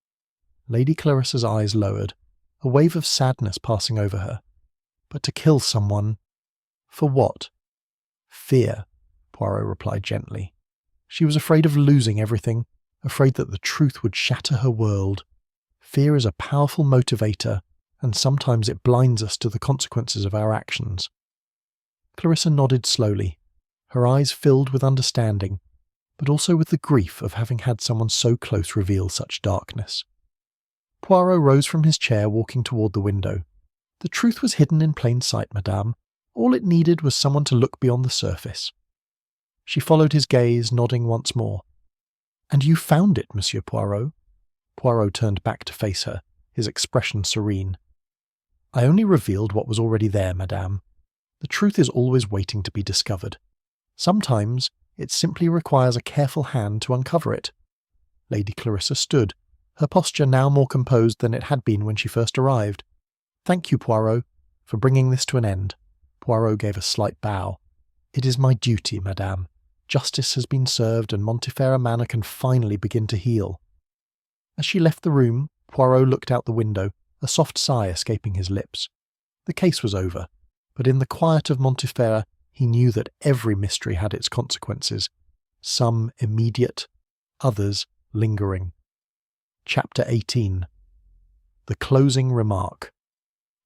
Lady Clarissa's eyes lowered, a wave of sadness passing over her. But to kill someone... For what? Fear, Poirot replied gently. She was afraid of losing everything, afraid that the truth would shatter her world. Fear is a powerful motivator, and sometimes it blinds us to the consequences of our actions. Clarissa nodded slowly, her eyes filled with understanding, but also with the grief of having had someone so close reveal such darkness. Poirot rose from his chair, walking toward the window. The truth was hidden in plain sight, madame. All it needed was someone to look beyond the surface. She followed his gaze, nodding once more. And you found it, Monsieur Poirot? Poirot turned back to face her, his expression serene. I only revealed what was already there, madame. The truth is always waiting to be discovered. Sometimes it simply requires a careful hand to uncover it. Lady Clarissa stood, her posture now more composed than it had been when she first arrived. Thank you, Poirot, for bringing this to an end. Poirot gave a slight bow. It is my duty, madame. Justice has been served and Montesfera Manor can finally begin to heal. As she left the room, Poirot looked out the window, a soft sigh escaping his lips. The case was over, but in the quiet of Montesfera he knew that every mystery had its consequences, some immediate, others lingering. Chapter 18. The Closing Remark.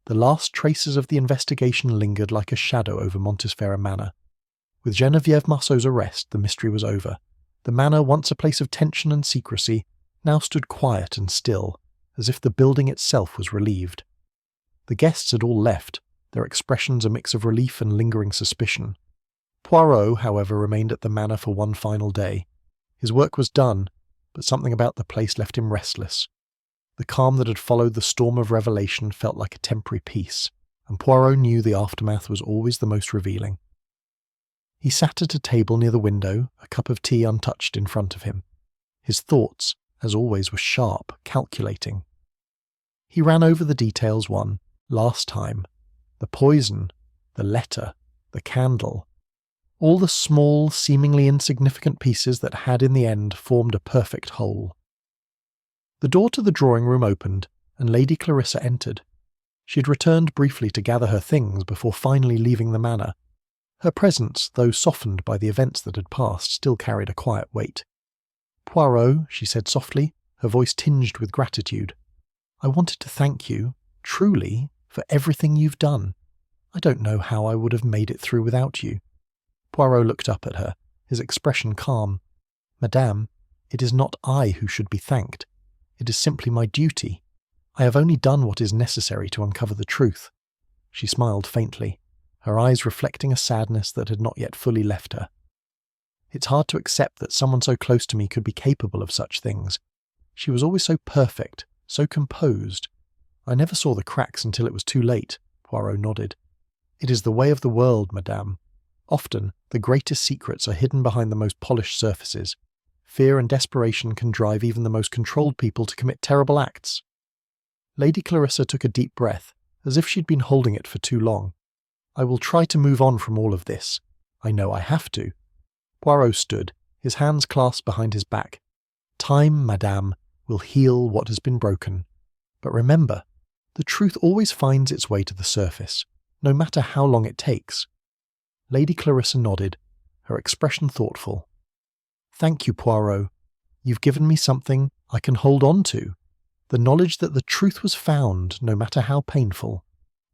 The last traces of the investigation lingered like a shadow over Montesfera Manor. With Genevieve Marceau's arrest, the mystery was over. The manor, once a place of tension and secrecy, now stood quiet and still, as if the building itself was relieved. The guests had all left, their expressions a mix of relief and lingering suspicion. Poirot, however, remained at the manor for one final day. His work was done, but something about the place left him restless. The calm that had followed the storm of revelation felt like a temporary peace, and Poirot knew the aftermath was always the most revealing. He sat at a table near the window, a cup of tea untouched in front of him. His thoughts, as always, were sharp, calculating. He ran over the details one last time. The poison, the letter, the candle. All the small, seemingly insignificant pieces that had in the end formed a perfect whole. The door to the drawing room opened, and Lady Clarissa entered. She had returned briefly to gather her things before finally leaving the manor. Her presence, though softened by the events that had passed, still carried a quiet weight. "Poirot," she said softly, her voice tinged with gratitude. "I wanted to thank you, truly, for everything you've done. I don't know how I would have made it through without you." Poirot looked up at her, his expression calm. "Madame, it is not I who should be thanked. It is simply my duty. I have only done what is necessary to uncover the truth." She smiled faintly, her eyes reflecting a sadness that had not yet fully left her. "It's hard to accept that someone so close to me could be capable of such things. She was always so perfect, so composed. I never saw the cracks until it was too late." Poirot nodded. "It is the way of the world, madame. Often, the greatest secrets are hidden behind the most polished surfaces. Fear and desperation can drive even the most controlled people to commit terrible acts." Lady Clarissa took a deep breath, as if she'd been holding it for too long. "I will try to move on from all of this. I know I have to." Poirot stood, his hands clasped behind his back. "Time, madame, will heal what has been broken. But remember, the truth always finds its way to the surface, no matter how long it takes." Lady Clarissa nodded, her expression thoughtful. "Thank you, Poirot. You've given me something I can hold on to. The knowledge that the truth was found, no matter how painful."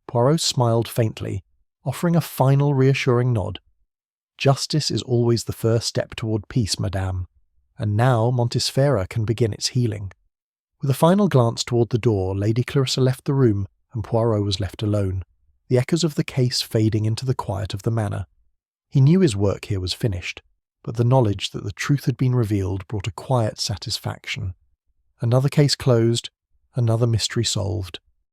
Poirot smiled faintly, offering a final reassuring nod. "Justice is always the first step toward peace, madame. And now Montesfera can begin its healing." With a final glance toward the door, Lady Clarissa left the room, and Poirot was left alone, the echoes of the case fading into the quiet of the manor. He knew his work here was finished, but the knowledge that the truth had been revealed brought a quiet satisfaction. Another case closed, another mystery solved.